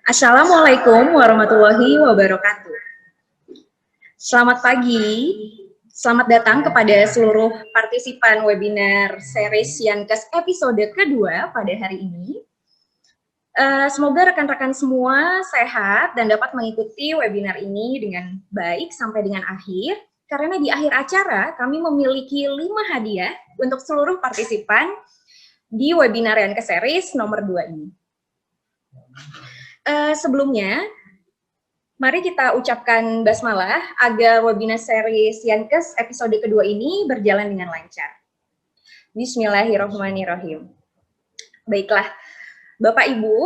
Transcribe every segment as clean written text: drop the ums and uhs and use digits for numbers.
Assalamualaikum warahmatullahi wabarakatuh. Selamat pagi, selamat datang kepada seluruh partisipan webinar series Yankes episode kedua pada hari ini. Semoga rekan-rekan semua sehat dan dapat mengikuti webinar ini dengan baik sampai dengan akhir. Karena di akhir acara kami memiliki 5 hadiah untuk seluruh partisipan di webinar Yankes series nomor 2 ini. Sebelumnya, mari kita ucapkan basmalah agar webinar series Yankes episode kedua ini berjalan dengan lancar. Bismillahirrahmanirrahim. Baiklah, Bapak Ibu,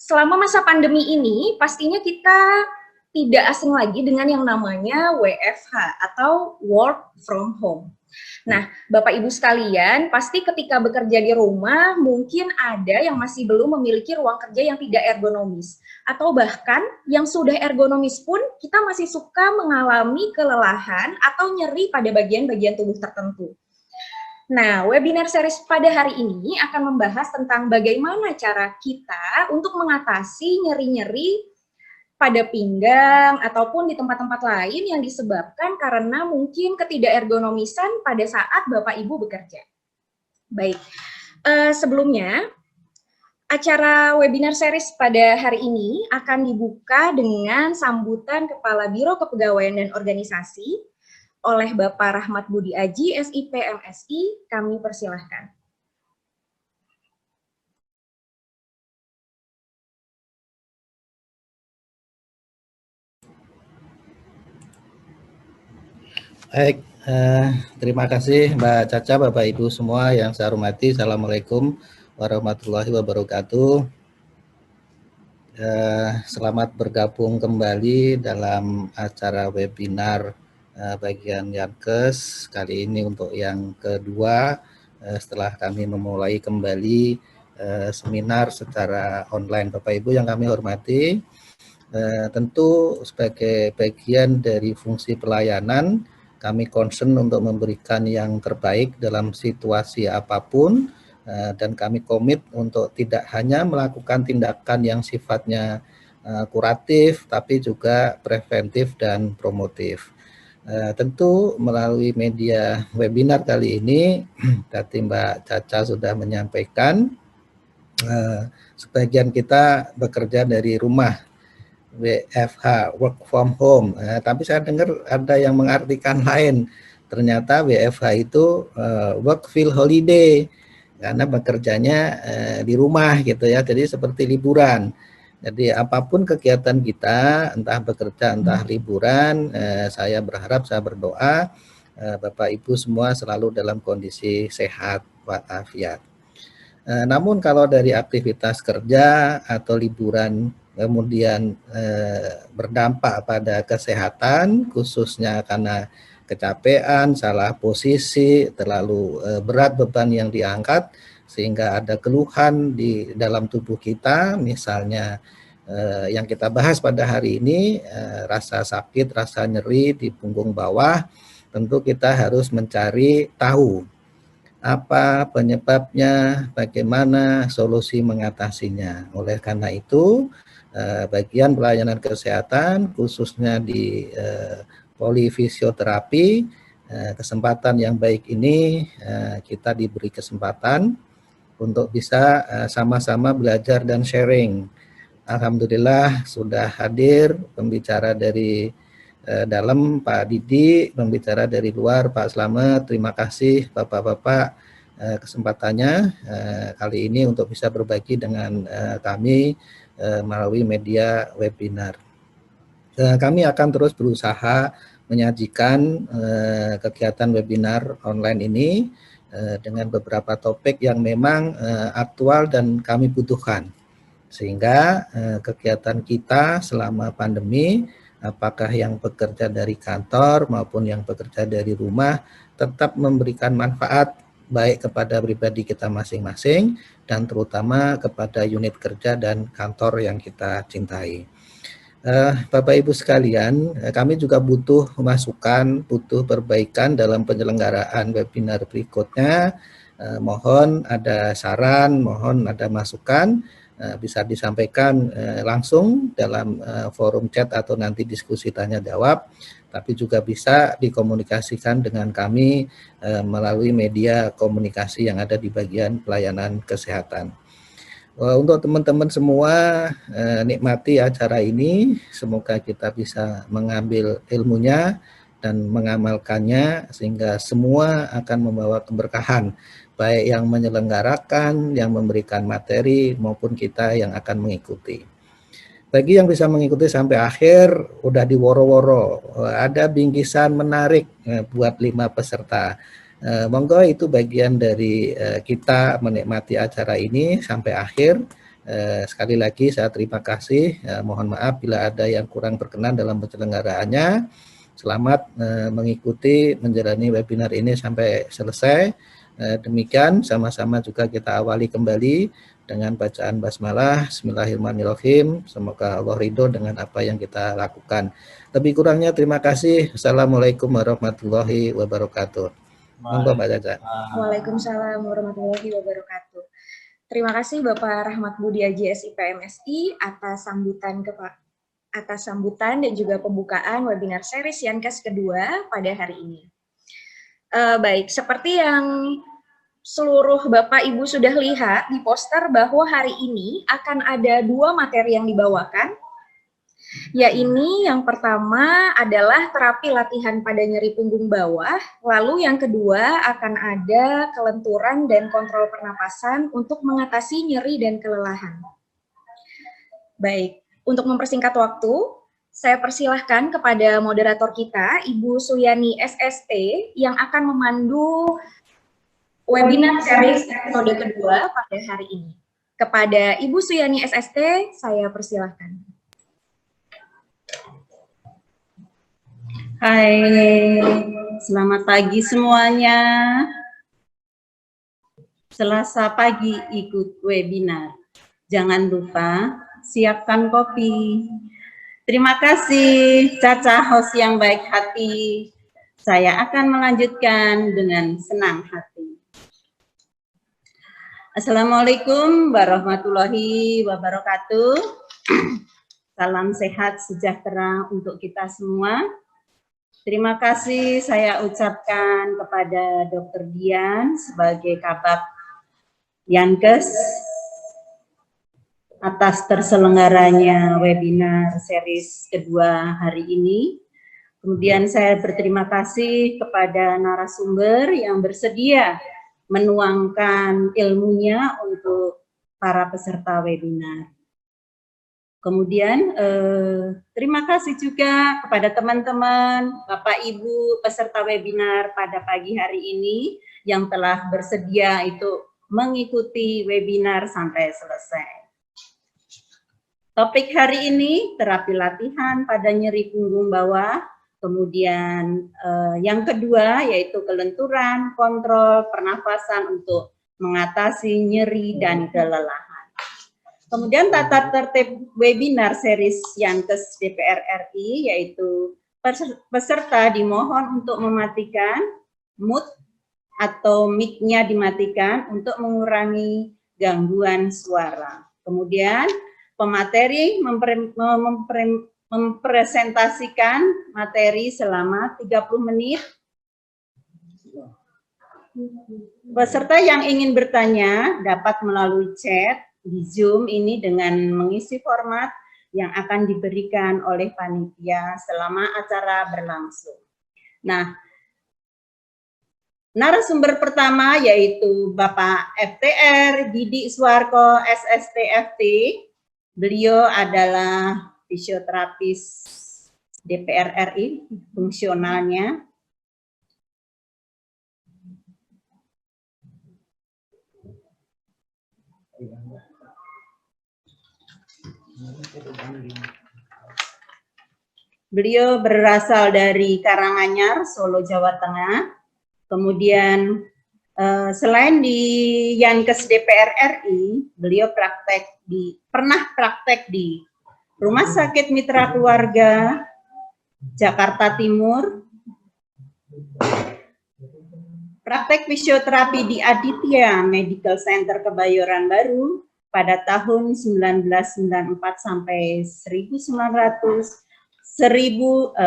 selama masa pandemi ini pastinya kita tidak asing lagi dengan yang namanya WFH atau work from home. Nah, Bapak Ibu sekalian, pasti ketika bekerja di rumah mungkin ada yang masih belum memiliki ruang kerja yang tidak ergonomis. Atau bahkan yang sudah ergonomis pun kita masih suka mengalami kelelahan atau nyeri pada bagian-bagian tubuh tertentu. Nah, webinar series pada hari ini akan membahas tentang bagaimana cara kita untuk mengatasi nyeri-nyeri pada pinggang ataupun di tempat-tempat lain yang disebabkan karena mungkin ketidakergonomisan pada saat Bapak Ibu bekerja. Baik, sebelumnya acara webinar series pada hari ini akan dibuka dengan sambutan Kepala Biro Kepegawaian dan Organisasi oleh Bapak Rahmat Budi Aji, SIP MSI. Kami persilahkan. Baik, terima kasih Mbak Caca, Bapak Ibu semua yang saya hormati. Assalamualaikum warahmatullahi wabarakatuh. Selamat bergabung kembali dalam acara webinar bagian Yankes kali ini untuk yang kedua setelah kami memulai kembali seminar secara online. Bapak Ibu yang kami hormati, tentu sebagai bagian dari fungsi pelayanan, kami concern untuk memberikan yang terbaik dalam situasi apapun, dan kami komit untuk tidak hanya melakukan tindakan yang sifatnya kuratif, tapi juga preventif dan promotif. Tentu melalui media webinar kali ini, tadi Mbak Caca sudah menyampaikan, sebagian kita bekerja dari rumah, WFH, work from home. Tapi saya dengar ada yang mengartikan lain. Ternyata WFH itu work feel holiday, karena bekerjanya di rumah gitu ya. Jadi seperti liburan. Jadi apapun kegiatan kita, entah bekerja, entah liburan, saya berharap, saya berdoa Bapak Ibu semua selalu dalam kondisi sehat walafiat. Namun kalau dari aktivitas kerja atau liburan kemudian berdampak pada kesehatan, khususnya karena kecapean, salah posisi, terlalu berat beban yang diangkat, sehingga ada keluhan di dalam tubuh kita, misalnya yang kita bahas pada hari ini, rasa sakit, rasa nyeri di punggung bawah, tentu kita harus mencari tahu apa penyebabnya, bagaimana solusi mengatasinya. Oleh karena itu, bagian pelayanan kesehatan, khususnya di polifisioterapi, kesempatan yang baik ini kita diberi kesempatan untuk bisa sama-sama belajar dan sharing. Alhamdulillah sudah hadir pembicara dari dalam Pak Didi, pembicara dari luar Pak Slamet. Terima kasih Bapak-Bapak kesempatannya kali ini untuk bisa berbagi dengan kami melalui media webinar. Kami akan terus berusaha menyajikan kegiatan webinar online ini dengan beberapa topik yang memang aktual dan kami butuhkan, sehingga kegiatan kita selama pandemi, apakah yang bekerja dari kantor maupun yang bekerja dari rumah, tetap memberikan manfaat baik kepada pribadi kita masing-masing dan terutama kepada unit kerja dan kantor yang kita cintai. Bapak Ibu sekalian, kami juga butuh masukan, butuh perbaikan dalam penyelenggaraan webinar berikutnya. Mohon ada saran, mohon ada masukan bisa disampaikan langsung dalam forum chat atau nanti diskusi tanya jawab, tapi juga bisa dikomunikasikan dengan kami melalui media komunikasi yang ada di bagian pelayanan kesehatan. Untuk teman-teman semua, nikmati acara ini, semoga kita bisa mengambil ilmunya dan mengamalkannya sehingga semua akan membawa keberkahan, baik yang menyelenggarakan, yang memberikan materi, maupun kita yang akan mengikuti. Bagi yang bisa mengikuti sampai akhir, udah diworo-woro, ada bingkisan menarik buat 5 peserta. Monggo itu bagian dari kita menikmati acara ini sampai akhir. Sekali lagi saya terima kasih, mohon maaf bila ada yang kurang berkenan dalam penyelenggaraannya. Selamat mengikuti menjalani webinar ini sampai selesai. Demikian sama-sama juga kita awali kembali dengan bacaan basmalah. Bismillahirrahmanirrahim. Semoga Allah ridho dengan apa yang kita lakukan. Lebih kurangnya terima kasih. Assalamualaikum warahmatullahi wabarakatuh. Monggo Mbak Caca. Waalaikumsalam warahmatullahi wabarakatuh. Terima kasih Bapak Rahmat Budi AJSI PMSI atas sambutan dan juga pembukaan webinar series Yankes kedua pada hari ini. Baik, seperti yang seluruh Bapak Ibu sudah lihat di poster bahwa hari ini akan ada 2 materi yang dibawakan, yaitu yang pertama adalah terapi latihan pada nyeri punggung bawah, lalu yang kedua akan ada kelenturan dan kontrol pernapasan untuk mengatasi nyeri dan kelelahan. Baik, untuk mempersingkat waktu, saya persilahkan kepada moderator kita, Ibu Suyani SST, yang akan memandu webinar series episode kedua pada hari ini. Kepada Ibu Suyani SST, saya persilahkan. Hai, selamat pagi semuanya. Selasa pagi ikut webinar. Jangan lupa siapkan kopi. Terima kasih Caca, host yang baik hati. Saya akan melanjutkan dengan senang hati. Assalamualaikum warahmatullahi wabarakatuh. Salam sehat sejahtera untuk kita semua. Terima kasih saya ucapkan kepada Dr. Dian sebagai Kabag Yankes atas terselenggaranya webinar series kedua hari ini. Kemudian saya berterima kasih kepada narasumber yang bersedia menuangkan ilmunya untuk para peserta webinar. Kemudian terima kasih juga kepada teman-teman, Bapak Ibu peserta webinar pada pagi hari ini yang telah bersedia itu mengikuti webinar sampai selesai. Topik hari ini terapi latihan pada nyeri punggung bawah. Kemudian yang kedua yaitu kelenturan, kontrol pernafasan untuk mengatasi nyeri dan kelelahan. Kemudian tata tertib webinar series Yankes DPR RI yaitu peserta dimohon untuk mematikan mute atau mic-nya dimatikan untuk mengurangi gangguan suara. Kemudian pemateri mempresentasikan materi selama 30 menit. Peserta yang ingin bertanya dapat melalui chat di Zoom ini dengan mengisi format yang akan diberikan oleh panitia selama acara berlangsung. Nah, narasumber pertama yaitu Bapak FTR Didi Suwarko SSTFT. Beliau adalah fisioterapis DPR RI, fungsionalnya. Beliau berasal dari Karanganyar, Solo, Jawa Tengah. Kemudian selain di Yankes DPR RI, beliau pernah praktek di Rumah Sakit Mitra Keluarga Jakarta Timur, praktek fisioterapi di Aditya Medical Center Kebayoran Baru, pada tahun 1994 sampai 2009,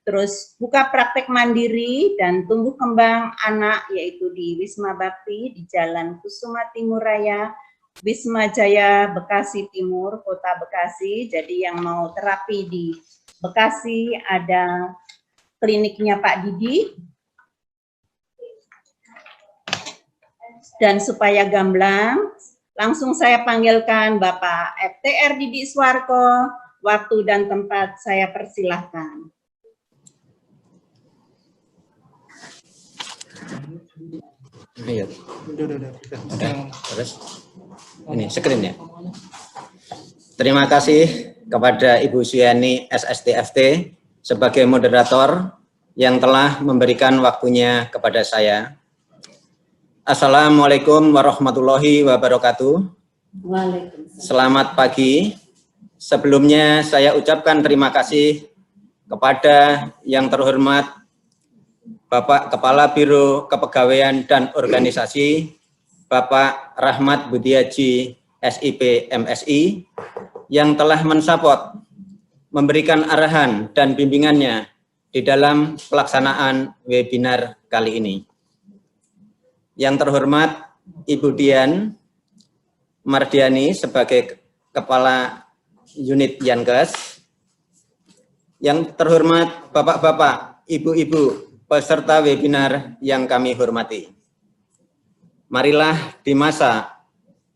terus buka praktek mandiri dan tumbuh kembang anak yaitu di Wisma Bakti di Jalan Kusuma Timur Raya, Wisma Jaya, Bekasi Timur, Kota Bekasi. Jadi yang mau terapi di Bekasi ada kliniknya Pak Didi. Dan supaya gamblang, langsung saya panggilkan Bapak FTR Didi Iswarko. Waktu dan tempat saya persilahkan. Ayo. Terus ini screen ya. Terima kasih kepada Ibu Suyani SSTFT sebagai moderator yang telah memberikan waktunya kepada saya. Assalamualaikum warahmatullahi wabarakatuh. Selamat pagi. Sebelumnya saya ucapkan terima kasih kepada yang terhormat Bapak Kepala Biro Kepegawaian dan Organisasi, Bapak Rahmat Budiaji, SIP MSI, yang telah mensupport, memberikan arahan dan bimbingannya di dalam pelaksanaan webinar kali ini. Yang terhormat Ibu Dian Mardiani sebagai Kepala Unit Yankes, yang terhormat Bapak-Bapak, Ibu-Ibu, peserta webinar yang kami hormati. Marilah di masa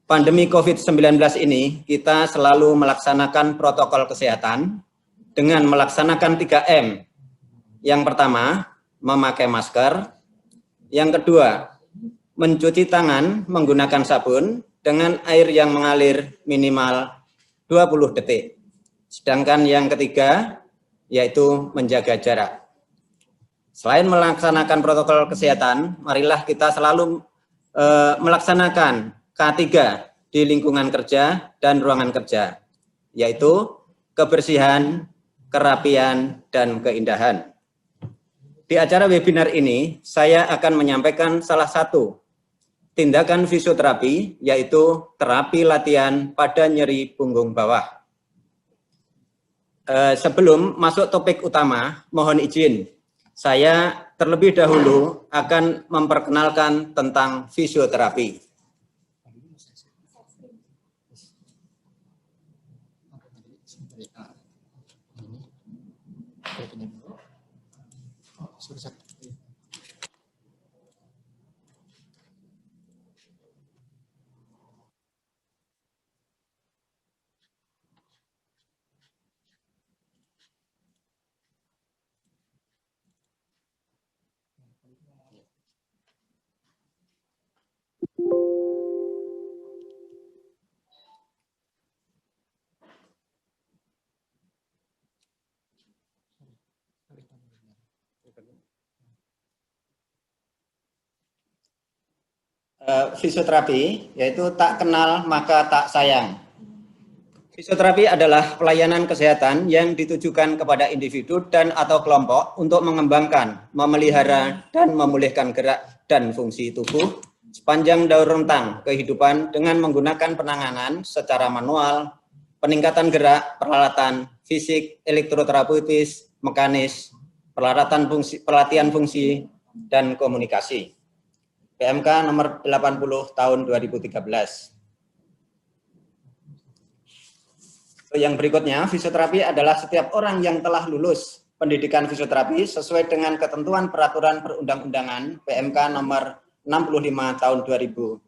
pandemi COVID-19 ini kita selalu melaksanakan protokol kesehatan dengan melaksanakan 3M. Yang pertama, memakai masker. Yang kedua, mencuci tangan menggunakan sabun dengan air yang mengalir minimal 20 detik. Sedangkan yang ketiga, yaitu menjaga jarak. Selain melaksanakan protokol kesehatan, marilah kita selalu melaksanakan K3 di lingkungan kerja dan ruangan kerja, yaitu kebersihan, kerapian, dan keindahan. Di acara webinar ini, saya akan menyampaikan salah satu tindakan fisioterapi, yaitu terapi latihan pada nyeri punggung bawah. Sebelum masuk topik utama, mohon izin, saya terlebih dahulu akan memperkenalkan tentang fisioterapi. Fisioterapi, yaitu tak kenal maka tak sayang. Fisioterapi adalah pelayanan kesehatan yang ditujukan kepada individu dan atau kelompok untuk mengembangkan, memelihara, dan memulihkan gerak dan fungsi tubuh sepanjang daur rentang kehidupan dengan menggunakan penanganan secara manual, peningkatan gerak, peralatan fisik, elektroterapeutis, mekanis, pelatihan fungsi, dan komunikasi. PMK nomor 80 tahun 2013. Yang berikutnya, fisioterapi adalah setiap orang yang telah lulus pendidikan fisioterapi sesuai dengan ketentuan peraturan perundang-undangan PMK nomor 65 tahun 2015.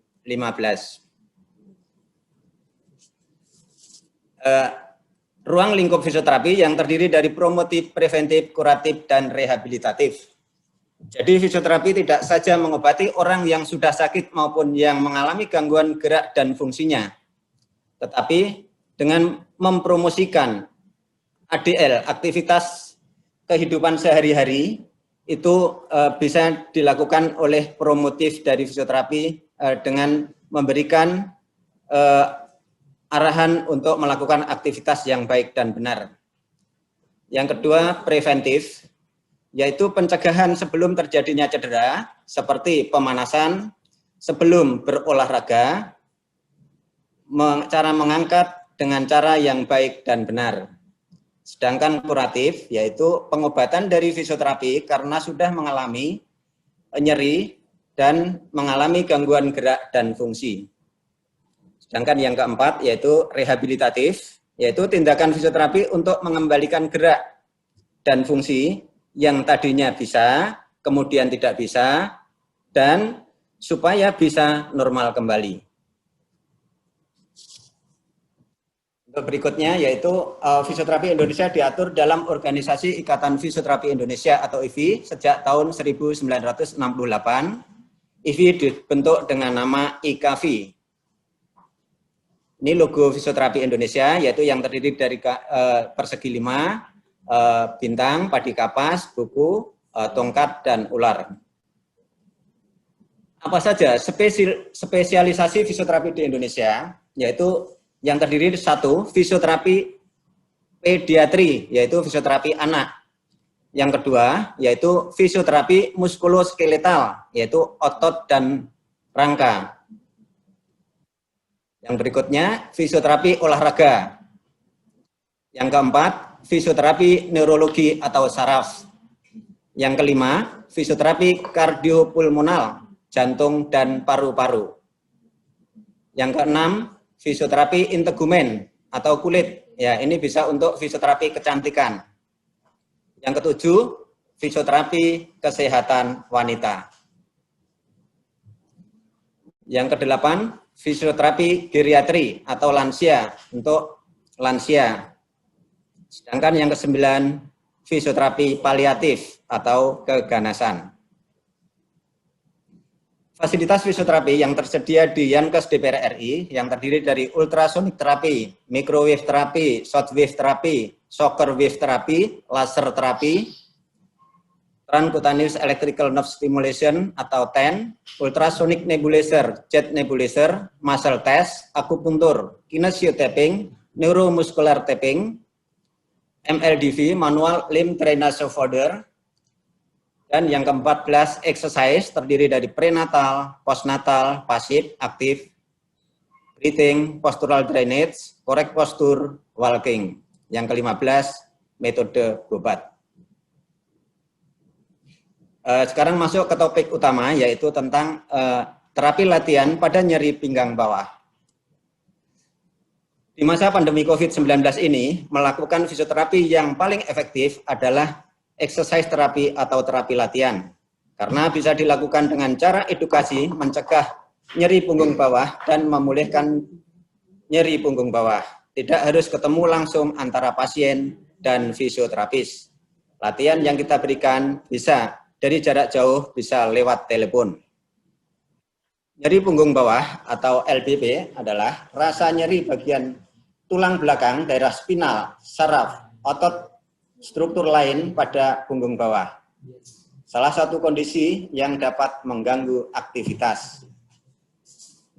Ruang lingkup fisioterapi yang terdiri dari promotif, preventif, kuratif, dan rehabilitatif. Jadi fisioterapi tidak saja mengobati orang yang sudah sakit maupun yang mengalami gangguan gerak dan fungsinya, tetapi dengan mempromosikan ADL, aktivitas kehidupan sehari-hari, itu bisa dilakukan oleh promotif dari fisioterapi dengan memberikan arahan untuk melakukan aktivitas yang baik dan benar. Yang kedua, preventif, yaitu pencegahan sebelum terjadinya cedera, seperti pemanasan, sebelum berolahraga, cara mengangkat dengan cara yang baik dan benar. Sedangkan kuratif yaitu pengobatan dari fisioterapi karena sudah mengalami nyeri dan mengalami gangguan gerak dan fungsi. Sedangkan yang keempat yaitu rehabilitatif, yaitu tindakan fisioterapi untuk mengembalikan gerak dan fungsi yang tadinya bisa, kemudian tidak bisa, dan supaya bisa normal kembali. Untuk berikutnya yaitu fisioterapi Indonesia diatur dalam Organisasi Ikatan Fisioterapi Indonesia atau IFI sejak tahun 1968. IFI dibentuk dengan nama IKFI. Ini logo fisioterapi Indonesia yaitu yang terdiri dari persegi 5, bintang, padi kapas, buku, tongkat, dan ular. Apa saja spesialisasi fisioterapi di Indonesia? Yaitu yang terdiri satu, fisioterapi pediatri, yaitu fisioterapi anak. Yang kedua, yaitu fisioterapi muskuloskeletal, yaitu otot dan rangka. Yang berikutnya, fisioterapi olahraga. Yang keempat, fisioterapi neurologi atau saraf. Yang kelima, fisioterapi kardiopulmonal, jantung dan paru-paru. Yang keenam, fisioterapi integumen atau kulit. Ya, ini bisa untuk fisioterapi kecantikan. Yang ketujuh, fisioterapi kesehatan wanita. Yang kedelapan, fisioterapi geriatri atau lansia untuk lansia. Sedangkan yang kesembilan, fisioterapi paliatif atau keganasan. Fasilitas fisioterapi yang tersedia di Yankes DPR RI yang terdiri dari ultrasonic terapi, microwave terapi, shortwave terapi, shocker wave terapi, laser terapi, transcutaneous electrical nerve stimulation atau TEN, ultrasonic nebulizer, jet nebulizer, muscle test, akupuntur, kinesiotapping, neuromuscular tapping, MLDV, manual limb drainage folder. Dan yang ke-14, exercise terdiri dari prenatal, postnatal, pasif, aktif, breathing, postural drainage, correct posture, walking. Yang ke-15, metode Bobat. Sekarang masuk ke topik utama, yaitu tentang terapi latihan pada nyeri pinggang bawah. Di masa pandemi COVID-19 ini, melakukan fisioterapi yang paling efektif adalah exercise terapi atau terapi latihan. Karena bisa dilakukan dengan cara edukasi, mencegah nyeri punggung bawah dan memulihkan nyeri punggung bawah. Tidak harus ketemu langsung antara pasien dan fisioterapis. Latihan yang kita berikan bisa dari jarak jauh, bisa lewat telepon. Nyeri punggung bawah atau LPB adalah rasa nyeri bagian tulang belakang, daerah spinal, saraf, otot, struktur lain pada punggung bawah. Salah satu kondisi yang dapat mengganggu aktivitas.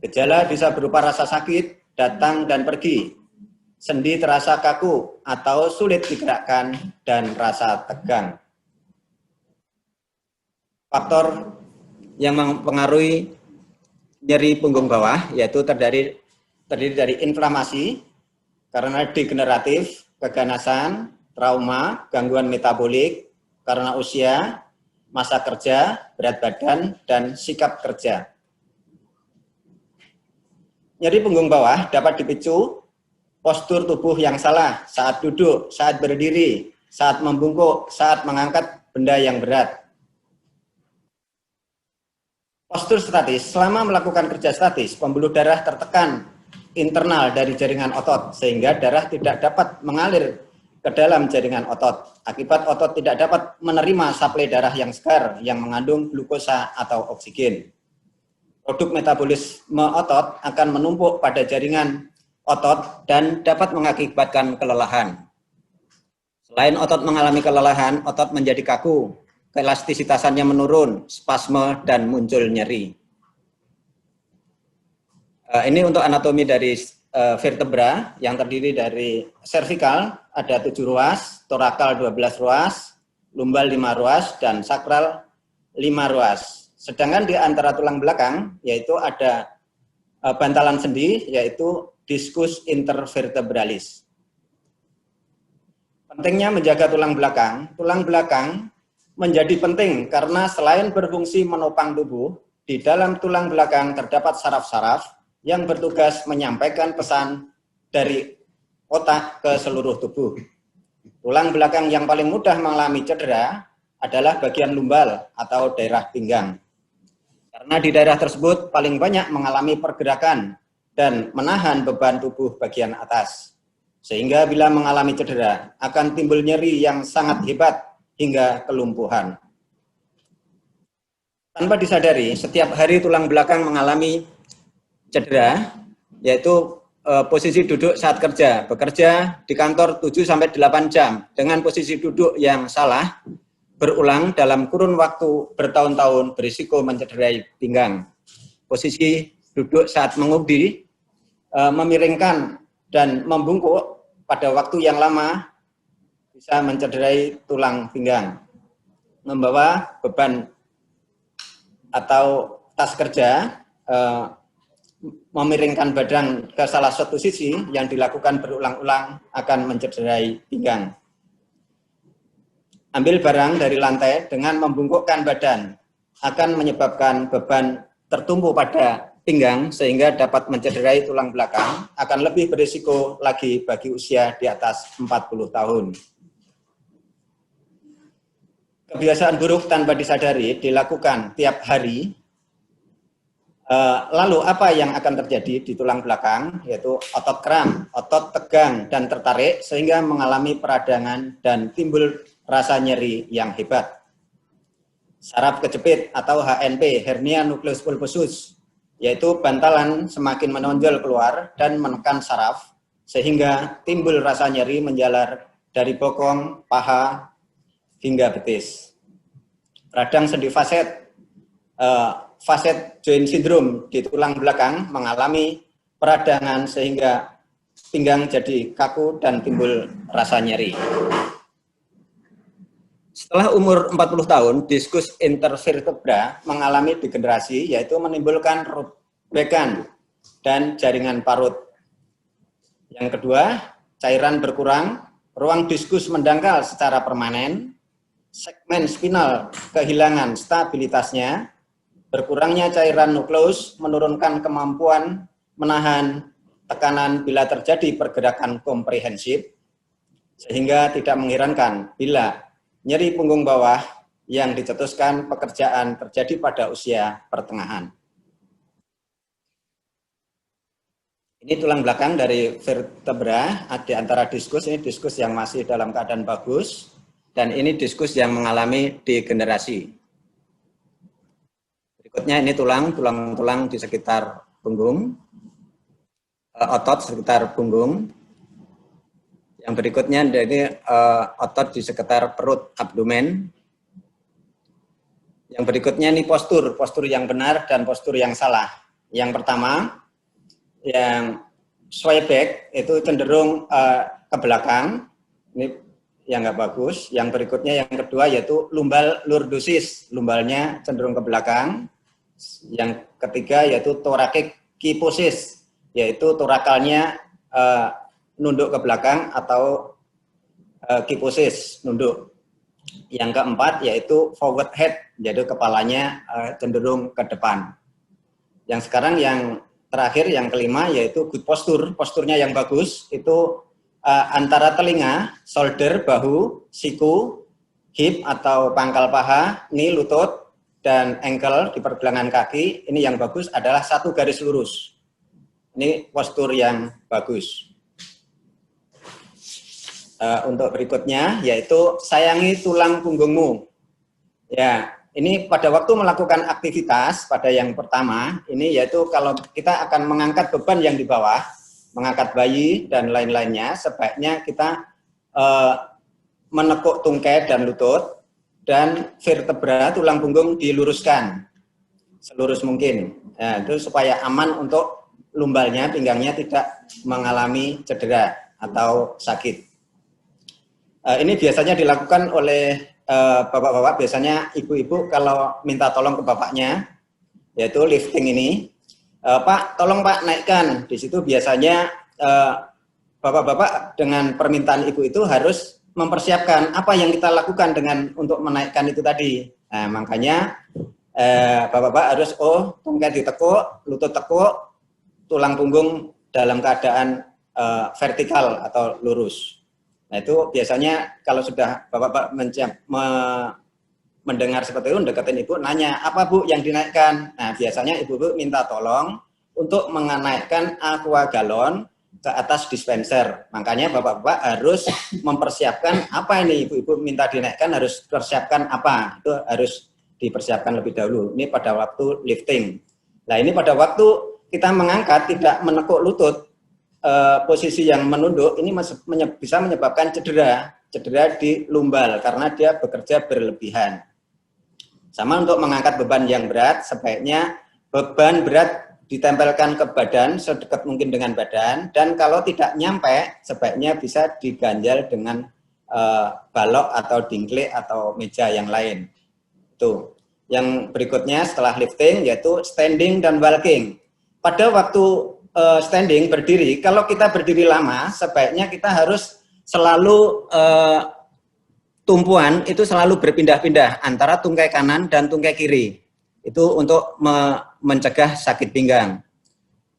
Gejala bisa berupa rasa sakit, datang dan pergi, sendi terasa kaku atau sulit digerakkan, dan rasa tegang. Faktor yang mempengaruhi nyeri punggung bawah yaitu terdiri dari inflamasi, karena degeneratif, keganasan, trauma, gangguan metabolik, karena usia, masa kerja, berat badan, dan sikap kerja. Nyeri punggung bawah dapat dipicu postur tubuh yang salah saat duduk, saat berdiri, saat membungkuk, saat mengangkat benda yang berat. Postur statis, selama melakukan kerja statis, pembuluh darah tertekan internal dari jaringan otot, sehingga darah tidak dapat mengalir ke dalam jaringan otot. Akibat otot tidak dapat menerima suplai darah yang segar yang mengandung glukosa atau oksigen. Produk metabolisme otot akan menumpuk pada jaringan otot dan dapat mengakibatkan kelelahan. Selain otot mengalami kelelahan, otot menjadi kaku, keelastisitasannya menurun, spasme, dan muncul nyeri. Ini untuk anatomi dari vertebra yang terdiri dari cervical ada 7 ruas, thoracal 12 ruas, lumbal 5 ruas, dan sakral 5 ruas. Sedangkan di antara tulang belakang yaitu ada bantalan sendi, yaitu diskus intervertebralis. Pentingnya menjaga tulang belakang menjadi penting karena selain berfungsi menopang tubuh, di dalam tulang belakang terdapat saraf-saraf yang bertugas menyampaikan pesan dari otak ke seluruh tubuh. Tulang belakang yang paling mudah mengalami cedera adalah bagian lumbal atau daerah pinggang. Karena di daerah tersebut paling banyak mengalami pergerakan dan menahan beban tubuh bagian atas. Sehingga bila mengalami cedera, akan timbul nyeri yang sangat hebat hingga kelumpuhan. Tanpa disadari, setiap hari tulang belakang mengalami cedera, yaitu posisi duduk saat kerja. Bekerja di kantor 7-8 jam dengan posisi duduk yang salah, berulang dalam kurun waktu bertahun-tahun berisiko mencederai pinggang. Posisi duduk saat mengemudi, memiringkan dan membungkuk pada waktu yang lama bisa mencederai tulang pinggang. Membawa beban atau tas kerja, memiringkan badan ke salah satu sisi yang dilakukan berulang-ulang akan mencederai pinggang. Ambil barang dari lantai dengan membungkukkan badan akan menyebabkan beban tertumpu pada pinggang sehingga dapat mencederai tulang belakang, akan lebih berisiko lagi bagi usia di atas 40 tahun. Kebiasaan buruk tanpa disadari dilakukan tiap hari. Lalu apa yang akan terjadi di tulang belakang, yaitu otot kram, otot tegang dan tertarik sehingga mengalami peradangan dan timbul rasa nyeri yang hebat. Saraf kejepit atau HNP, hernia nucleus pulposus, yaitu bantalan semakin menonjol keluar dan menekan saraf sehingga timbul rasa nyeri menjalar dari bokong, paha, hingga betis. Radang sendi faset, facet joint syndrome di tulang belakang mengalami peradangan sehingga pinggang jadi kaku dan timbul rasa nyeri. Setelah umur 40 tahun, diskus intervertebra mengalami degenerasi, yaitu menimbulkan robekan dan jaringan parut. Yang kedua, cairan berkurang, ruang diskus mendangkal secara permanen, segmen spinal kehilangan stabilitasnya, berkurangnya cairan nukleus menurunkan kemampuan menahan tekanan bila terjadi pergerakan komprehensif, sehingga tidak mengherankan bila nyeri punggung bawah yang dicetuskan pekerjaan terjadi pada usia pertengahan. Ini tulang belakang dari vertebra, di antara diskus, ini diskus yang masih dalam keadaan bagus, dan ini diskus yang mengalami degenerasi. Berikutnya ini tulang di sekitar punggung, otot sekitar punggung. Yang berikutnya ini otot di sekitar perut, abdomen. Yang berikutnya ini postur yang benar dan postur yang salah. Yang pertama, yang sway back itu cenderung ke belakang, ini yang nggak bagus. Yang berikutnya yang kedua yaitu lumbal lordosis, lumbalnya cenderung ke belakang. Yang ketiga yaitu thoracic kyphosis, yaitu torakalnya nunduk ke belakang atau kyphosis, nunduk. Yang keempat yaitu forward head, jadi kepalanya cenderung ke depan. Yang sekarang yang terakhir, yang kelima yaitu good posture, posturnya yang bagus itu antara telinga, shoulder, bahu, siku, hip atau pangkal paha, knee, lutut, dan ankle di pergelangan kaki. Ini yang bagus adalah satu garis lurus. Ini postur yang bagus. Untuk berikutnya yaitu sayangi tulang punggungmu. Ya, ini pada waktu melakukan aktivitas pada yang pertama ini yaitu kalau kita akan mengangkat beban yang di bawah, mengangkat bayi dan lain-lainnya, sebaiknya kita menekuk tungkai dan lutut dan vertebra tulang punggung diluruskan selurus mungkin. Nah, itu supaya aman untuk lumbalnya, pinggangnya tidak mengalami cedera atau sakit. Ini biasanya dilakukan oleh bapak-bapak, biasanya ibu-ibu kalau minta tolong ke bapaknya, yaitu lifting ini, Pak, tolong Pak naikkan. Di situ biasanya bapak-bapak dengan permintaan ibu itu harus mempersiapkan apa yang kita lakukan dengan untuk menaikkan itu tadi. Nah, makanya bapak-bapak harus tungkai ditekuk, lutut tekuk, tulang punggung dalam keadaan vertikal atau lurus. Nah, itu biasanya kalau sudah bapak-bapak mendengar seperti itu, deketin ibu, nanya, apa Bu yang dinaikkan? Nah, biasanya ibu-ibu minta tolong untuk menaikkan aqua galon ke atas dispenser. Makanya bapak-bapak harus mempersiapkan apa ini, ibu-ibu minta dinaikkan harus persiapkan apa, itu harus dipersiapkan lebih dahulu. Ini pada waktu lifting. Nah, ini pada waktu kita mengangkat tidak menekuk lutut, posisi yang menunduk ini bisa menyebabkan cedera di lumbal karena dia bekerja berlebihan. Sama untuk mengangkat beban yang berat, sebaiknya beban berat ditempelkan ke badan sedekat mungkin dengan badan, dan kalau tidak nyampe sebaiknya bisa diganjal dengan balok atau dingklik atau meja yang lain. Tuh. Yang berikutnya setelah lifting yaitu standing dan walking. Pada waktu standing, berdiri, kalau kita berdiri lama, sebaiknya kita harus selalu tumpuan itu selalu berpindah-pindah antara tungkai kanan dan tungkai kiri. Itu untuk mencegah sakit pinggang.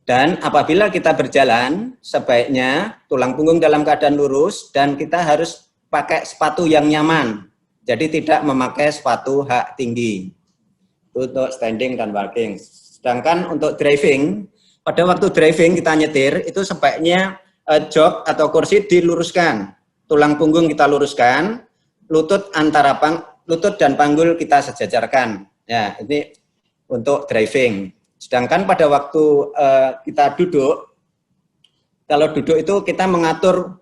Dan apabila kita berjalan, sebaiknya tulang punggung dalam keadaan lurus dan kita harus pakai sepatu yang nyaman. Jadi tidak memakai sepatu hak tinggi. Itu untuk standing dan walking. Sedangkan untuk driving, pada waktu driving kita nyetir, itu sebaiknya jok atau kursi diluruskan. Tulang punggung kita luruskan, lutut dan panggul kita sejajarkan. Ya, ini untuk driving. Sedangkan pada waktu kita duduk, kalau duduk itu kita mengatur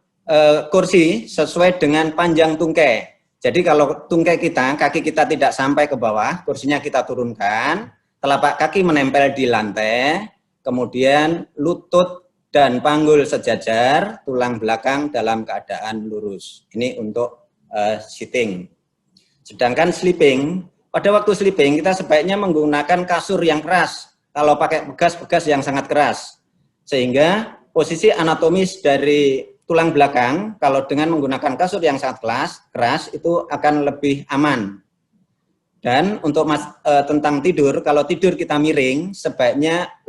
kursi sesuai dengan panjang tungkai. Jadi kalau tungkai kita, kaki kita tidak sampai ke bawah, kursinya kita turunkan, telapak kaki menempel di lantai, kemudian lutut dan panggul sejajar, tulang belakang dalam keadaan lurus. Ini untuk sitting. Sedangkan sleeping, pada waktu sleeping kita sebaiknya menggunakan kasur yang keras, kalau pakai bekas-bekas yang sangat keras. Sehingga posisi anatomis dari tulang belakang, kalau dengan menggunakan kasur yang sangat keras, itu akan lebih aman. Dan untuk tentang tidur, kalau tidur kita miring, sebaiknya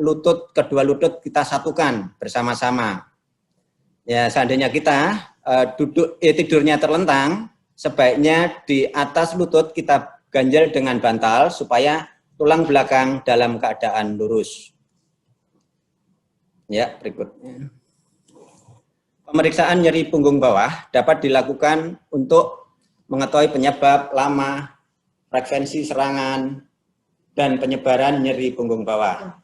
kedua lutut kita satukan bersama-sama. Ya, seandainya kita tidurnya terlentang, sebaiknya di atas lutut kita ganjal dengan bantal supaya tulang belakang dalam keadaan lurus. Ya, berikutnya. Pemeriksaan nyeri punggung bawah dapat dilakukan untuk mengetahui penyebab lama, frekuensi serangan, dan penyebaran nyeri punggung bawah.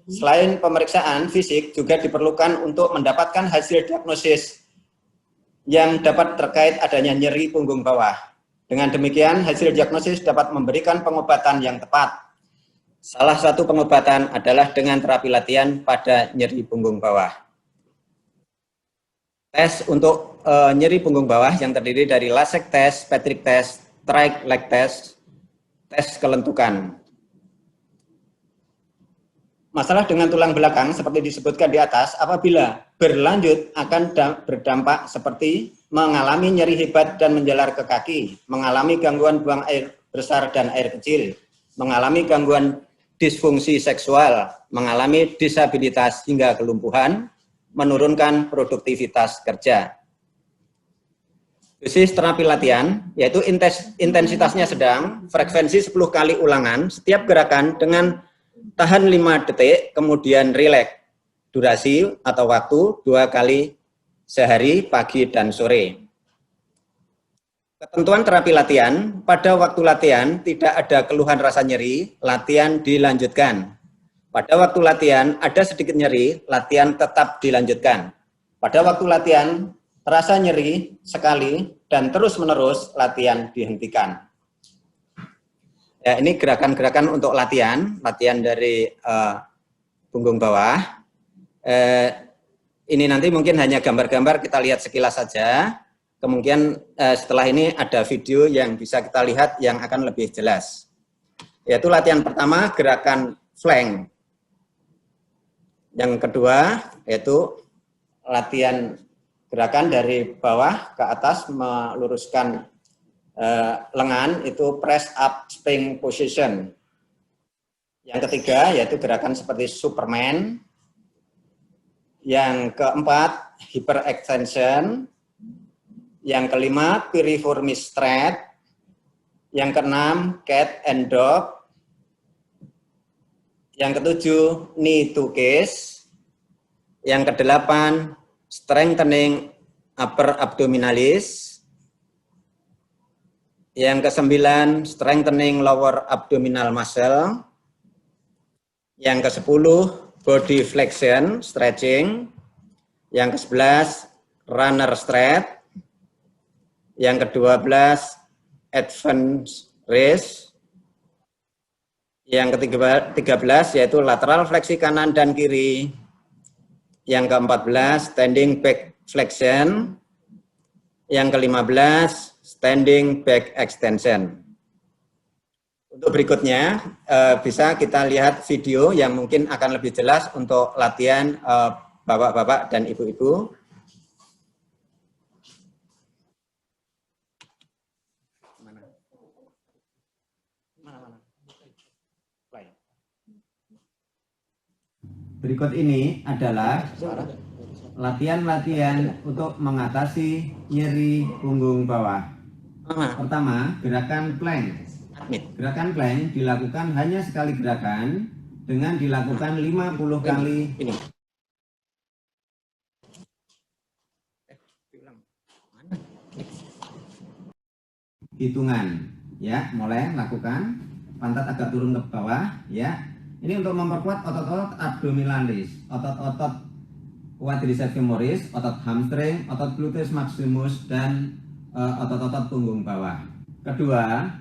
Selain pemeriksaan fisik, juga diperlukan untuk mendapatkan hasil diagnosis yang dapat terkait adanya nyeri punggung bawah. Dengan demikian, hasil diagnosis dapat memberikan pengobatan yang tepat. Salah satu pengobatan adalah dengan terapi latihan pada nyeri punggung bawah. Tes untuk nyeri punggung bawah yang terdiri dari Lasek test, Patrick test, Trike leg test, tes kelentukan. Masalah dengan tulang belakang seperti disebutkan di atas, apabila berlanjut akan berdampak seperti mengalami nyeri hebat dan menjalar ke kaki, mengalami gangguan buang air besar dan air kecil, mengalami gangguan disfungsi seksual, mengalami disabilitas hingga kelumpuhan, menurunkan produktivitas kerja. Dosis terapi latihan, yaitu intensitasnya sedang, frekuensi 10 kali ulangan, setiap gerakan dengan tahan 5 detik, kemudian rileks. Durasi atau waktu 2 kali sehari, pagi dan sore. Ketentuan terapi latihan, pada waktu latihan tidak ada keluhan rasa nyeri, latihan dilanjutkan. Pada waktu latihan ada sedikit nyeri, latihan tetap dilanjutkan. Pada waktu latihan terasa nyeri sekali dan terus-menerus, latihan dihentikan. Ya, ini gerakan-gerakan untuk latihan dari punggung bawah. Ini nanti mungkin hanya gambar-gambar, kita lihat sekilas saja. kemungkinan setelah ini ada video yang bisa kita lihat yang akan lebih jelas. Yaitu latihan pertama, gerakan flank. Yang kedua, yaitu latihan gerakan dari bawah ke atas meluruskan lengan, itu press up spring position. Yang ketiga, yaitu gerakan seperti Superman. Yang keempat, hyperextension. Yang kelima, piriformis straight. Yang keenam, cat and dog. Yang ketujuh, knee to case. Yang kedelapan, strengthening upper abdominalis. Yang kesembilan, strengthening lower abdominal muscle. Yang kesepuluh, body flexion, stretching. Yang ke-11, runner straight. Yang ke-12, advance raise. Yang ke-13 yaitu lateral fleksi kanan dan kiri. Yang ke-14, standing back flexion. Yang ke-15, standing back extension. Untuk berikutnya, bisa kita lihat video yang mungkin akan lebih jelas untuk latihan bapak-bapak dan ibu-ibu. Berikut ini adalah latihan-latihan untuk mengatasi nyeri punggung bawah. Pertama, gerakan plank. Gerakan plank dilakukan hanya sekali gerakan dengan dilakukan 50 kali. Hitungan, ya, mulai lakukan, pantat agak turun ke bawah, ya. Ini untuk memperkuat otot-otot abdominalis, otot-otot quadriceps femoris, otot hamstring, otot gluteus maximus, dan otot-otot punggung bawah. Kedua,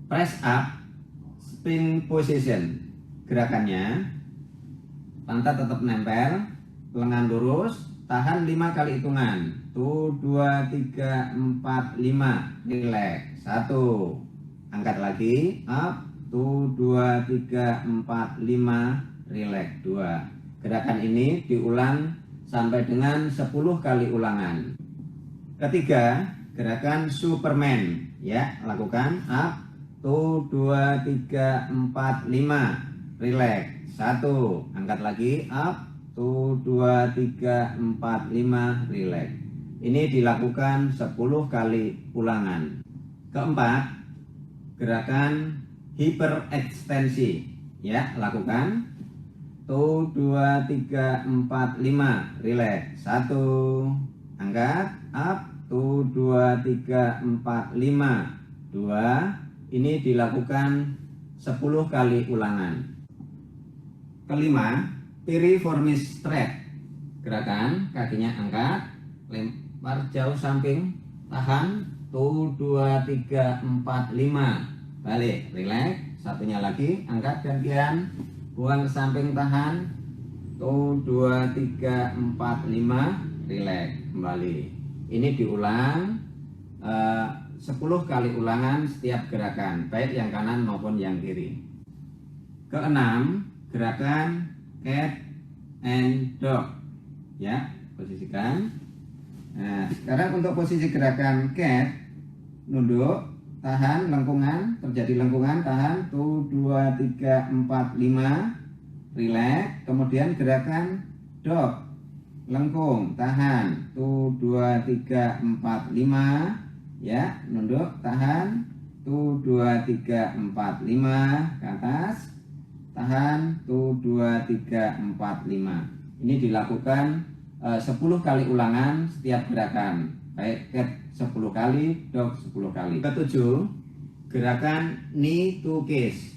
press up spring position. Gerakannya, pantat tetap nempel, lengan lurus, tahan 5 kali hitungan. 1, 2, 3, 4, 5, relax. 1, angkat lagi, up. 1, 2, 3, 4, 5, relax. 2. Gerakan ini diulang sampai dengan 10 kali ulangan. Ketiga, gerakan Superman, ya, lakukan up. 1, 2, 3, 4, 5, relax. 1, angkat lagi, up. 1, 2, 3, 4, 5, relax. Ini dilakukan 10 kali ulangan. Keempat, gerakan hiperekstensi, ya, lakukan. 1, 2, 3, 4, 5, relax. 1, angkat, up. 1, 2, 3, 4, 5, 2. Ini dilakukan 10 kali ulangan. Kelima, piriformis straight. Gerakan kakinya angkat, lempar jauh samping, tahan. 1, 2, 3, 4, 5. Balik, relax. Satunya lagi, angkat gantian, buang ke samping, tahan. 1, 2, 3, 4, 5, relax, kembali. Ini diulang 10 kali ulangan setiap gerakan, baik yang kanan maupun yang kiri. Keenam, gerakan cat and dog, ya, posisikan. Nah, sekarang untuk posisi gerakan cat, nunduk, tahan, lengkungan, terjadi lengkungan, tahan. 1, 2, 3, 4, 5, relax. Kemudian gerakan dog, lengkung, tahan. 1, 2, 3, 4, 5, ya, nunduk, tahan. 1, 2, 3, 4, 5, ke atas, tahan. 1, 2, 3, 4, 5. Ini dilakukan 10 kali ulangan setiap gerakan, baik cat 10 kali, dog 10 kali. Ketujuh, gerakan knee to case,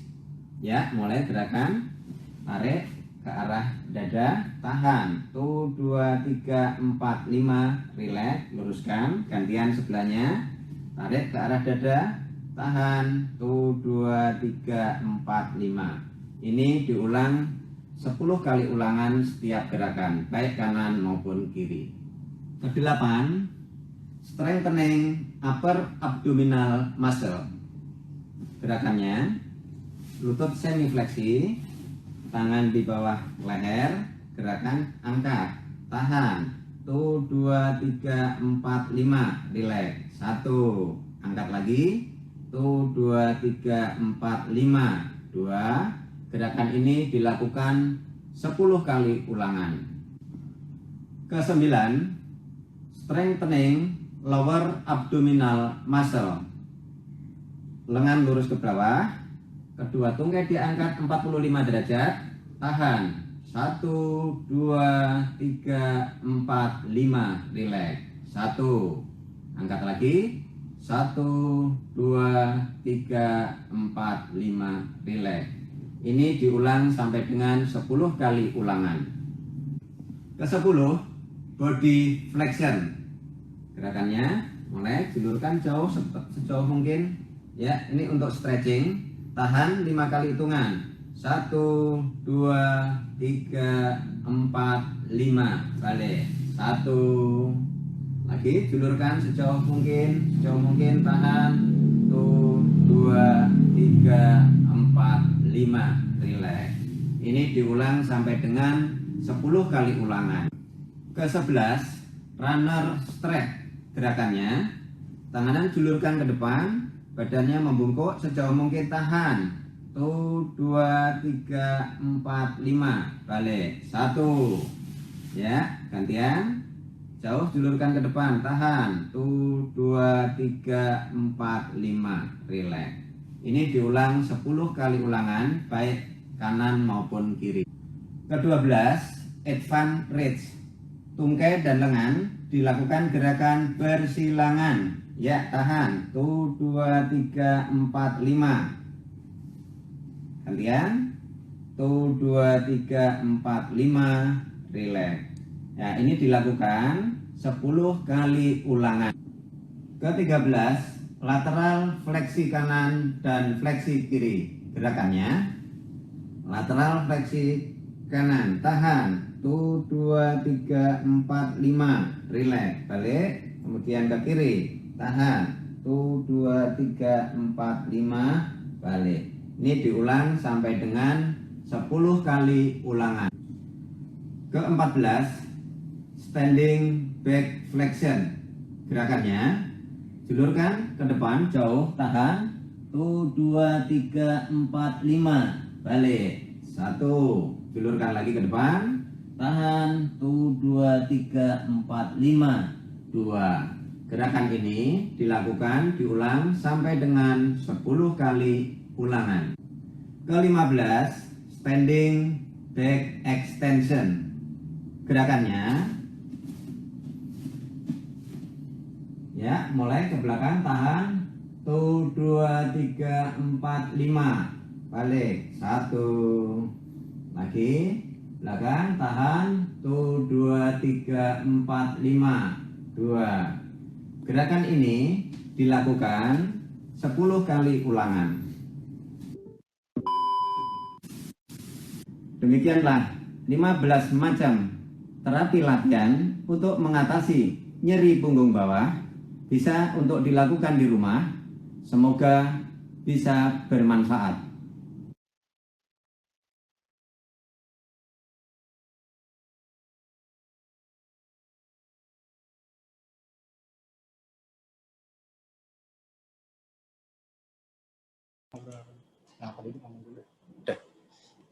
ya, mulai gerakan tarik ke arah dada, tahan. 1, 2, 3, 4, 5, relax, luruskan, gantian sebelahnya, tarik ke arah dada, tahan. 1, 2, 3, 4, 5. Ini diulang 10 kali ulangan setiap gerakan, baik kanan maupun kiri. Kedelapan, strengthening upper abdominal muscle. Gerakannya, lutut semi fleksi, tangan di bawah leher, gerakan angkat, tahan, tuh 2, 3, 4, 5, relax, 1, angkat lagi, tuh 2, 3, 4, 5, 2. Gerakan ini dilakukan 10 kali ulangan. Ke-9, strengthening lower abdominal muscle. Lengan lurus ke bawah, kedua tungkai diangkat 45 derajat, tahan, 1, 2, 3, 4, 5, relax, 1, angkat lagi, 1, 2, 3, 4, 5, relax. Ini diulang sampai dengan 10 kali ulangan. Ke-10, body flexion. Gerakannya mulai julurkan jauh sejauh mungkin. Ya, ini untuk stretching. Tahan 5 kali hitungan. 1, 2, 3, 4, 5. Balik. 1. Lagi julurkan sejauh mungkin. Tahan. 1, 2, 3, 4, 5. Relax. Ini diulang sampai dengan 10 kali ulangan. Ke-11, runner stretch. Gerakannya, tangan julurkan ke depan, badannya membungkuk sejauh mungkin, tahan. 1, 2, 3, 4, 5. Balik. 1. Ya, gantian. Jauh julurkan ke depan, tahan. 1, 2, 3, 4, 5. Relax. Ini diulang 10 kali ulangan, baik kanan maupun kiri. Ke-12, advance reach. Tungkai dan lengan dilakukan gerakan bersilangan. Ya, tahan. 1, 2, 3, 4, 5. Gantian. 1, 2, 3, 4, 5. Relax. Ya, ini dilakukan 10 kali ulangan. Ke-13, lateral fleksi kanan dan fleksi kiri. Gerakannya, lateral fleksi kanan, tahan. 1, 2, 3, 4, 5. Relax. Balik. Kemudian ke kiri, tahan. 1, 2, 3, 4, 5. Balik. Ini diulang sampai dengan 10 kali ulangan. Ke-14, standing back flexion. Gerakannya, julurkan ke depan jauh, tahan. 1, 2, 3, 4, 5. Balik. 1. Julurkan lagi ke depan, tahan. 1, 2, 3, 4, 5. 2. Gerakan ini dilakukan diulang sampai dengan 10 kali ulangan. Ke-15, standing back extension. Gerakannya, ya, mulai ke belakang, tahan. 1, 2, 3, 4, 5. Balik. 1. Lagi. Belakang, tahan. 1, 2, 3, 4, 5. 2. Gerakan ini dilakukan 10 kali ulangan. Demikianlah 15 macam terapi latihan untuk mengatasi nyeri punggung bawah. Bisa untuk dilakukan di rumah. Semoga bisa bermanfaat.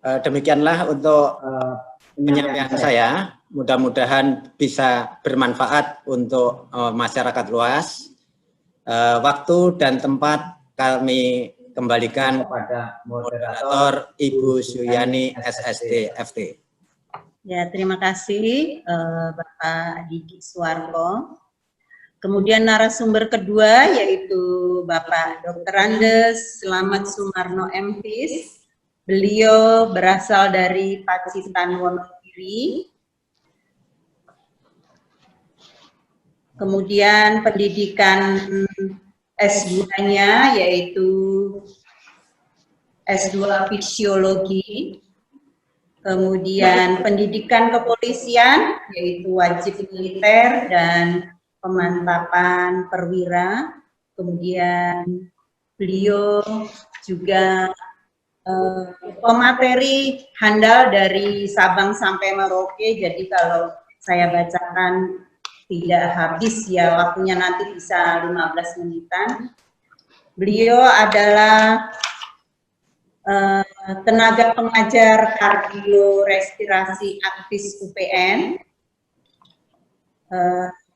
Demikianlah untuk penyampaian saya. Mudah-mudahan bisa bermanfaat untuk masyarakat luas. Waktu dan tempat kami kembalikan kepada moderator Ibu Suyani SSD FT. Ya, terima kasih Bapak Diki Suwarko. Kemudian narasumber kedua yaitu Bapak Dr. Andes Slamet Sumarno MPhis. Beliau berasal dari Pacitan Wonogiri. Kemudian pendidikan S2-nya yaitu S2 Fisiologi. Kemudian pendidikan kepolisian yaitu wajib militer dan pemantapan perwira, kemudian beliau juga pemateri handal dari Sabang sampai Merauke, jadi kalau saya bacakan tidak habis ya, waktunya nanti bisa 15 menitan. Beliau adalah tenaga pengajar kardiorespirasi aktif UPN,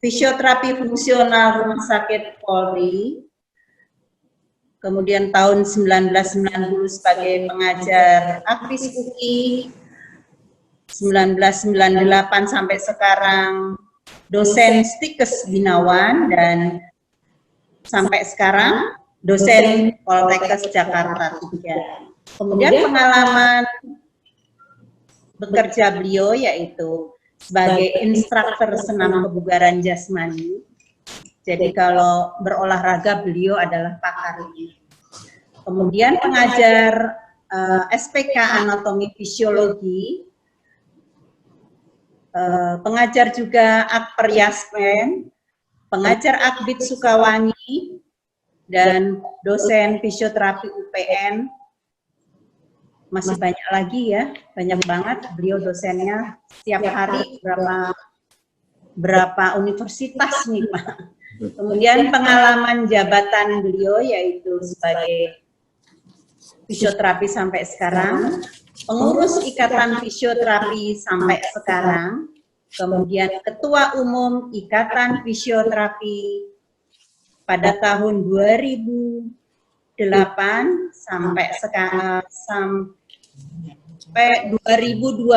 fisioterapi fungsional Rumah Sakit Polri, kemudian tahun 1990 sebagai pengajar aktif UI, 1998 sampai sekarang dosen Stikes Binawan, dan sampai sekarang dosen Poltekkes Jakarta 3. Kemudian pengalaman bekerja beliau yaitu sebagai instruktur senam kebugaran jasmani. Jadi kalau berolahraga beliau adalah pakar ini. Kemudian pengajar SPK Anatomi Fisiologi, pengajar juga Akper Yasmen, pengajar Akbid Sukawangi, dan dosen fisioterapi UPN. Masih banyak lagi ya, banyak banget beliau dosennya setiap hari berapa universitas nih Pak. Kemudian pengalaman jabatan beliau yaitu sebagai fisioterapi sampai sekarang, pengurus Ikatan Fisioterapi sampai sekarang, kemudian Ketua Umum Ikatan Fisioterapi pada tahun 2008 sampai sekarang sampai 2012,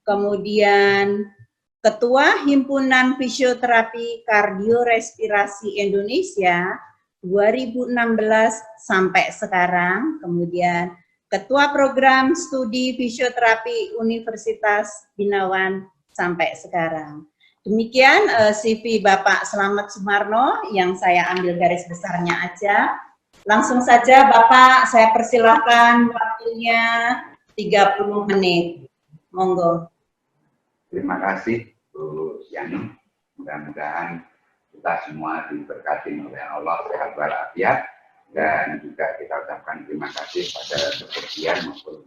kemudian Ketua Himpunan Fisioterapi Kardiorespirasi Indonesia 2016 sampai sekarang, kemudian Ketua Program Studi Fisioterapi Universitas Binawan sampai sekarang. Demikian CV Bapak Slamet Sumarno yang saya ambil garis besarnya aja. Langsung saja Bapak, saya persilakan waktunya 30 menit. Monggo. Terima kasih Bu Yani. Mudah-mudahan kita semua diberkati oleh Allah sehat walafiat, dan juga kita ucapkan terima kasih pada Kepolisian maupun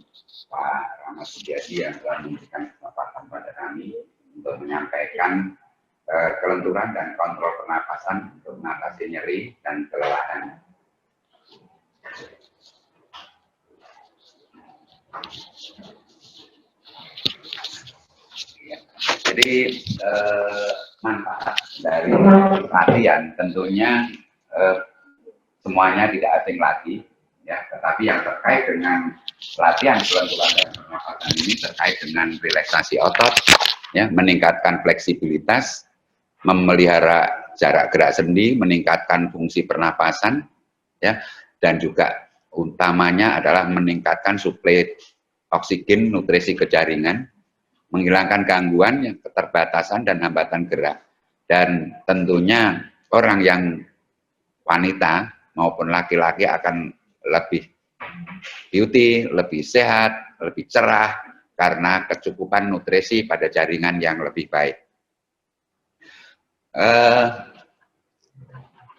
Pak Rahmat Sujadi yang telah memberikan kesempatan pada kami untuk menyampaikan kelenturan dan kontrol pernapasan untuk mengatasi nyeri dan kelelahan. Jadi manfaat dari latihan tentunya semuanya tidak asing lagi, ya. Tetapi yang terkait dengan latihan kelenturan dan pernapasan ini terkait dengan relaksasi otot, ya, meningkatkan fleksibilitas, memelihara jarak gerak sendi, meningkatkan fungsi pernapasan, ya, dan juga utamanya adalah meningkatkan suplai oksigen nutrisi ke jaringan, menghilangkan gangguan, yang keterbatasan dan hambatan gerak. Dan tentunya orang yang wanita maupun laki-laki akan lebih beauty, lebih sehat, lebih cerah karena kecukupan nutrisi pada jaringan yang lebih baik.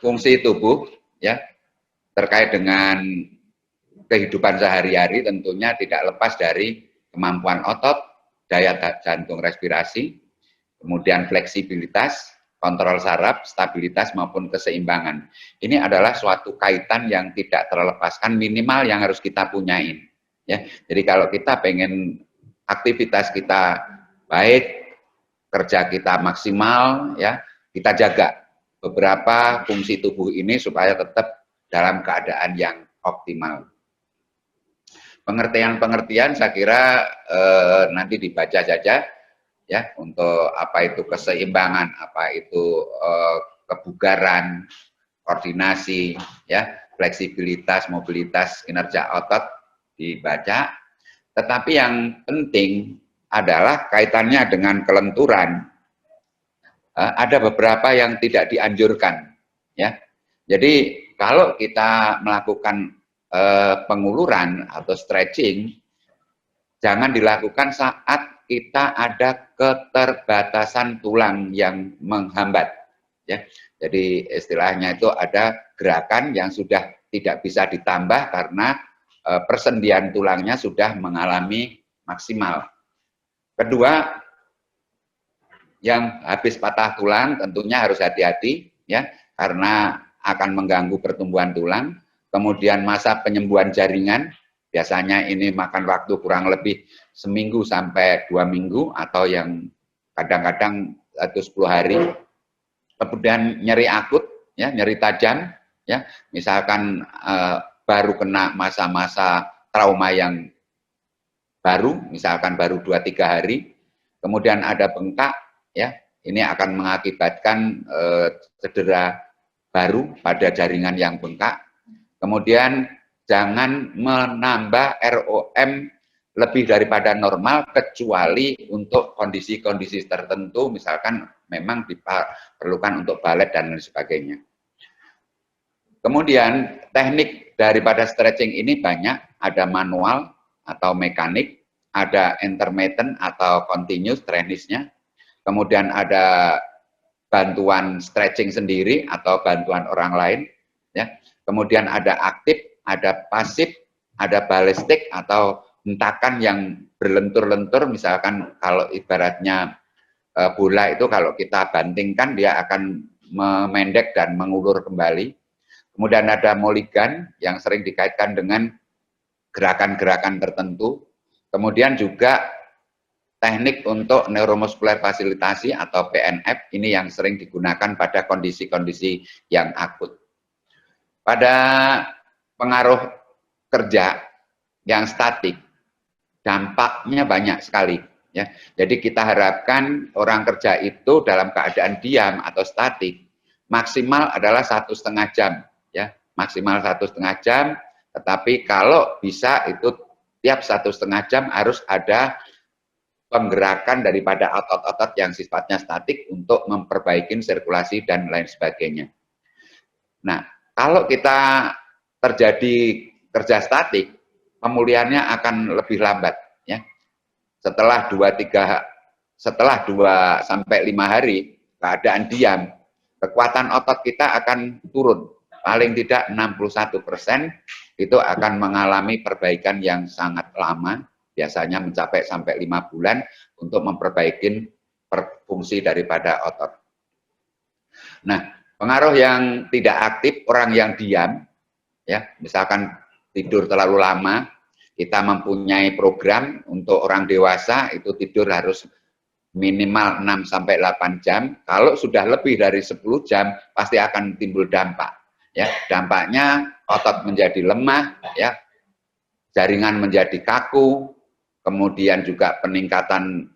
Fungsi tubuh, ya, terkait dengan kehidupan sehari-hari tentunya tidak lepas dari kemampuan otot, daya jantung respirasi, kemudian fleksibilitas, kontrol saraf, stabilitas maupun keseimbangan. Ini adalah suatu kaitan yang tidak terlepaskan, minimal yang harus kita punyain. Ya, jadi kalau kita pengen aktivitas kita baik, kerja kita maksimal, ya, kita jaga beberapa fungsi tubuh ini supaya tetap dalam keadaan yang optimal. Pengertian-pengertian saya kira nanti dibaca saja, ya, untuk apa itu keseimbangan, apa itu kebugaran, koordinasi, ya, fleksibilitas, mobilitas, kinerja otot dibaca. Tetapi yang penting adalah kaitannya dengan kelenturan. Ada beberapa yang tidak dianjurkan, ya. Jadi kalau kita melakukan penguluran atau stretching, jangan dilakukan saat kita ada keterbatasan tulang yang menghambat. ya. Jadi istilahnya itu ada gerakan yang sudah tidak bisa ditambah karena persendian tulangnya sudah mengalami maksimal. Kedua, yang habis patah tulang tentunya harus hati-hati ya, karena akan mengganggu pertumbuhan tulang. Kemudian masa penyembuhan jaringan, biasanya ini makan waktu kurang lebih seminggu sampai 2 minggu atau yang kadang-kadang 10 hari. Kemudian nyeri akut, ya, nyeri tajam, ya, misalkan baru kena masa-masa trauma yang baru, misalkan baru 2-3 hari, kemudian ada bengkak, ya, ini akan mengakibatkan cedera baru pada jaringan yang bengkak. Kemudian jangan menambah ROM lebih daripada normal kecuali untuk kondisi-kondisi tertentu, misalkan memang diperlukan untuk balet dan lain sebagainya. Kemudian teknik daripada stretching ini banyak, ada manual atau mekanik, ada intermittent atau continuous teknisnya, kemudian ada bantuan stretching sendiri atau bantuan orang lain, ya. Kemudian ada aktif, ada pasif, ada balistik atau hentakan yang berlentur-lentur, misalkan kalau ibaratnya bola itu kalau kita bantingkan dia akan memendek dan mengulur kembali. Kemudian ada mulligan yang sering dikaitkan dengan gerakan-gerakan tertentu. Kemudian juga teknik untuk neuromuskular fasilitasi atau PNF, ini yang sering digunakan pada kondisi-kondisi yang akut. Pada pengaruh kerja yang statik, dampaknya banyak sekali. Ya. Jadi kita harapkan orang kerja itu dalam keadaan diam atau statik, maksimal adalah 1,5 jam. Ya. Maksimal 1,5 jam, tetapi kalau bisa itu tiap 1,5 jam harus ada penggerakan daripada otot-otot yang sifatnya statik untuk memperbaiki sirkulasi dan lain sebagainya. Nah, kalau kita terjadi kerja statik, pemulihannya akan lebih lambat, ya. Setelah 2 sampai 5 hari keadaan diam, kekuatan otot kita akan turun. Paling tidak 61% itu akan mengalami perbaikan yang sangat lama, biasanya mencapai sampai 5 bulan untuk memperbaiki fungsi daripada otot. Nah, pengaruh yang tidak aktif, orang yang diam, ya, misalkan tidur terlalu lama, kita mempunyai program untuk orang dewasa itu tidur harus minimal 6-8 jam. Kalau sudah lebih dari 10 jam pasti akan timbul dampak. Ya, dampaknya otot menjadi lemah, ya, jaringan menjadi kaku, kemudian juga peningkatan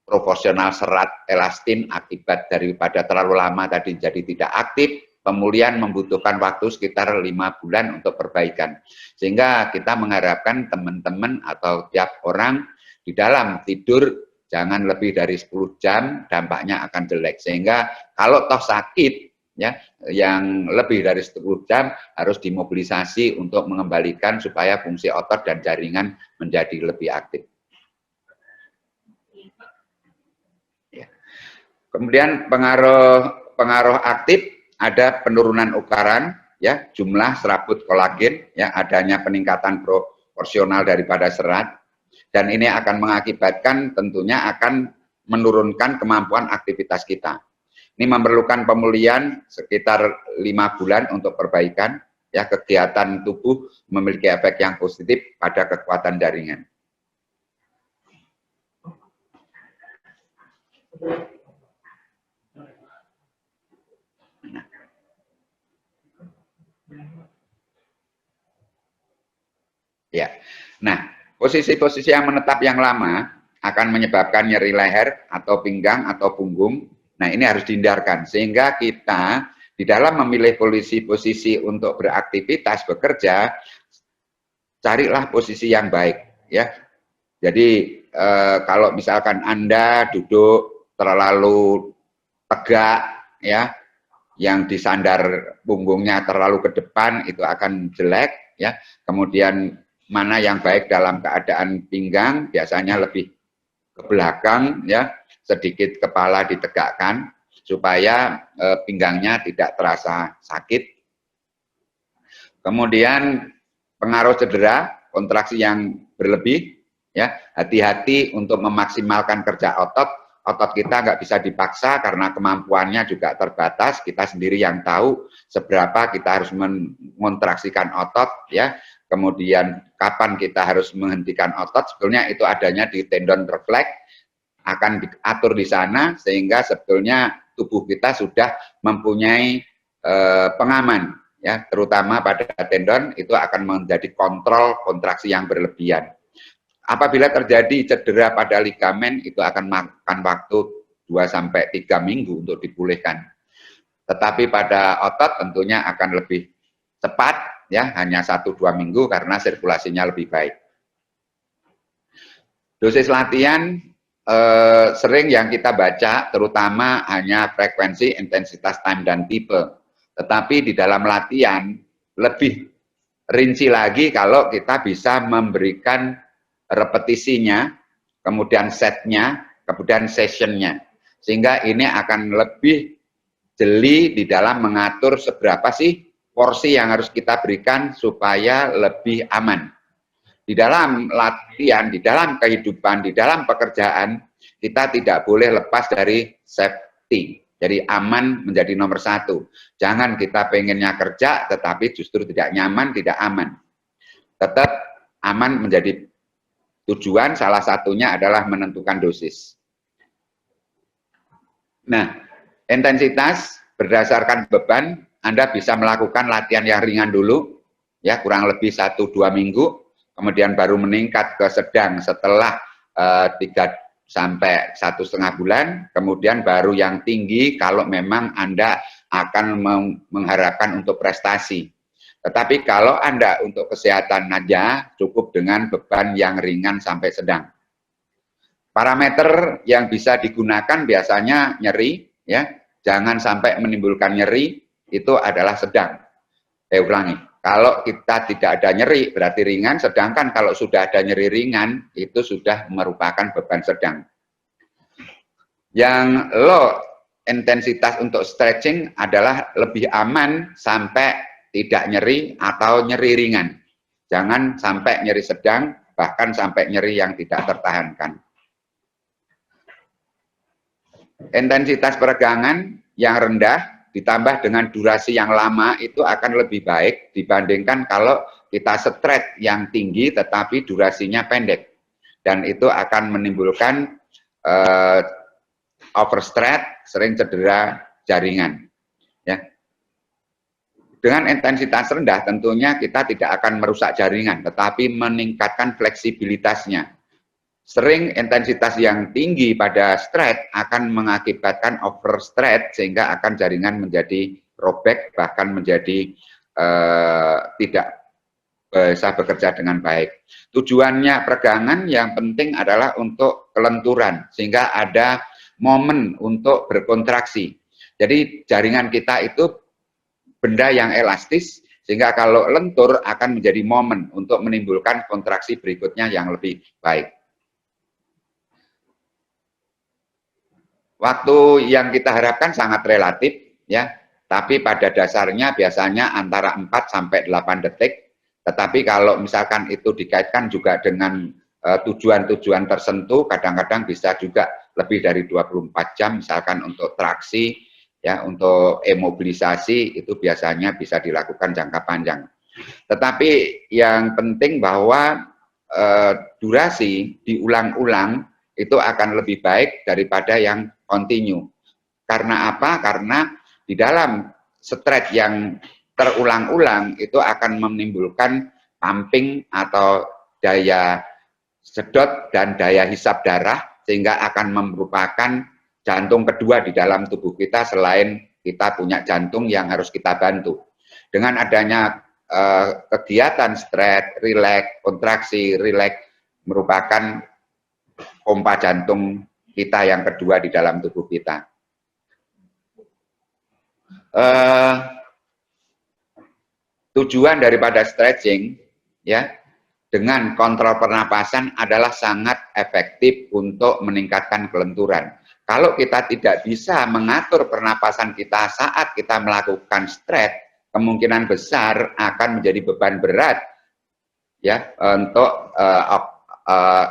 proporsional serat elastin akibat daripada terlalu lama tadi jadi tidak aktif. Pemulihan membutuhkan waktu sekitar 5 bulan untuk perbaikan. Sehingga kita mengharapkan teman-teman atau tiap orang di dalam tidur jangan lebih dari 10 jam, dampaknya akan jelek. Sehingga kalau toh sakit, ya, yang lebih dari 10 jam harus dimobilisasi untuk mengembalikan supaya fungsi otot dan jaringan menjadi lebih aktif. Ya. Kemudian pengaruh aktif, ada penurunan ukuran, ya, jumlah serabut kolagen, ya, adanya peningkatan proporsional daripada serat, dan ini akan mengakibatkan tentunya akan menurunkan kemampuan aktivitas kita. Ini memerlukan pemulihan sekitar 5 bulan untuk perbaikan, ya, kegiatan tubuh memiliki efek yang positif pada kekuatan jaringan. Ya, nah, posisi-posisi yang menetap yang lama akan menyebabkan nyeri leher atau pinggang atau punggung. Nah, ini harus dihindarkan sehingga kita di dalam memilih posisi untuk beraktivitas bekerja, carilah posisi yang baik, ya. Jadi kalau misalkan Anda duduk terlalu tegak, ya, yang disandar punggungnya terlalu ke depan itu akan jelek, ya. Kemudian mana yang baik dalam keadaan pinggang, biasanya lebih ke belakang, ya, sedikit kepala ditegakkan. supaya pinggangnya tidak terasa sakit. Kemudian pengaruh cedera, kontraksi yang berlebih, ya, hati-hati untuk memaksimalkan kerja otot. Otot kita nggak bisa dipaksa karena kemampuannya juga terbatas. Kita sendiri yang tahu seberapa kita harus mengontraksikan otot, ya. Kemudian kapan kita harus menghentikan otot, sebetulnya itu adanya di tendon refleks, akan diatur di sana sehingga sebetulnya tubuh kita sudah mempunyai pengaman, ya, terutama pada tendon itu akan menjadi kontrol kontraksi yang berlebihan. Apabila terjadi cedera pada ligamen itu akan makan waktu 2-3 minggu untuk dipulihkan. Tetapi pada otot tentunya akan lebih cepat, ya, hanya 1-2 minggu karena sirkulasinya lebih baik. Dosis latihan sering yang kita baca terutama hanya frekuensi, intensitas, time, dan tipe. Tetapi di dalam latihan lebih rinci lagi kalau kita bisa memberikan repetisinya, kemudian setnya, kemudian sessionnya. Sehingga ini akan lebih jeli di dalam mengatur seberapa sih porsi yang harus kita berikan supaya lebih aman. Di dalam latihan, di dalam kehidupan, di dalam pekerjaan, kita tidak boleh lepas dari safety. Jadi aman menjadi nomor 1. Jangan kita pengennya kerja, tetapi justru tidak nyaman, tidak aman. Tetap aman menjadi tujuan, salah satunya adalah menentukan dosis. Nah, intensitas berdasarkan beban, Anda bisa melakukan latihan yang ringan dulu, ya, kurang lebih 1-2 minggu, kemudian baru meningkat ke sedang setelah 3-1,5 bulan, kemudian baru yang tinggi kalau memang Anda akan mengharapkan untuk prestasi. Tetapi kalau Anda untuk kesehatan saja cukup dengan beban yang ringan sampai sedang. Parameter yang bisa digunakan biasanya nyeri, ya, jangan sampai menimbulkan nyeri, itu adalah sedang. Ulangi, kalau kita tidak ada nyeri berarti ringan, sedangkan kalau sudah ada nyeri ringan itu sudah merupakan beban sedang. Yang low intensitas untuk stretching adalah lebih aman sampai tidak nyeri atau nyeri ringan. Jangan sampai nyeri sedang, bahkan sampai nyeri yang tidak tertahankan. Intensitas peregangan yang rendah ditambah dengan durasi yang lama itu akan lebih baik dibandingkan kalau kita stretch yang tinggi tetapi durasinya pendek. Dan itu akan menimbulkan overstretch, sering cedera jaringan. Ya. Dengan intensitas rendah tentunya kita tidak akan merusak jaringan, tetapi meningkatkan fleksibilitasnya. Sering intensitas yang tinggi pada stretch akan mengakibatkan overstretch sehingga akan jaringan menjadi robek, bahkan menjadi tidak bisa bekerja dengan baik. Tujuannya peregangan yang penting adalah untuk kelenturan, sehingga ada momen untuk berkontraksi. Jadi jaringan kita itu benda yang elastis, sehingga kalau lentur akan menjadi momen untuk menimbulkan kontraksi berikutnya yang lebih baik. Waktu yang kita harapkan sangat relatif, ya, tapi pada dasarnya biasanya antara 4-8 detik, tetapi kalau misalkan itu dikaitkan juga dengan tujuan-tujuan tertentu, kadang-kadang bisa juga lebih dari 24 jam, misalkan untuk traksi, ya, untuk emobilisasi itu biasanya bisa dilakukan jangka panjang. Tetapi yang penting bahwa durasi diulang-ulang itu akan lebih baik daripada yang kontinu. Karena apa? Karena di dalam stretch yang terulang-ulang itu akan menimbulkan pumping atau daya sedot dan daya hisap darah, sehingga akan merupakan jantung kedua di dalam tubuh kita selain kita punya jantung yang harus kita bantu. Dengan adanya kegiatan stretch, relax, kontraksi, relax merupakan pompa jantung kita yang kedua di dalam tubuh kita. Tujuan daripada stretching, ya, dengan kontrol pernapasan adalah sangat efektif untuk meningkatkan kelenturan. kalau kita tidak bisa mengatur pernapasan kita saat kita melakukan stretch, kemungkinan besar akan menjadi beban berat ya untuk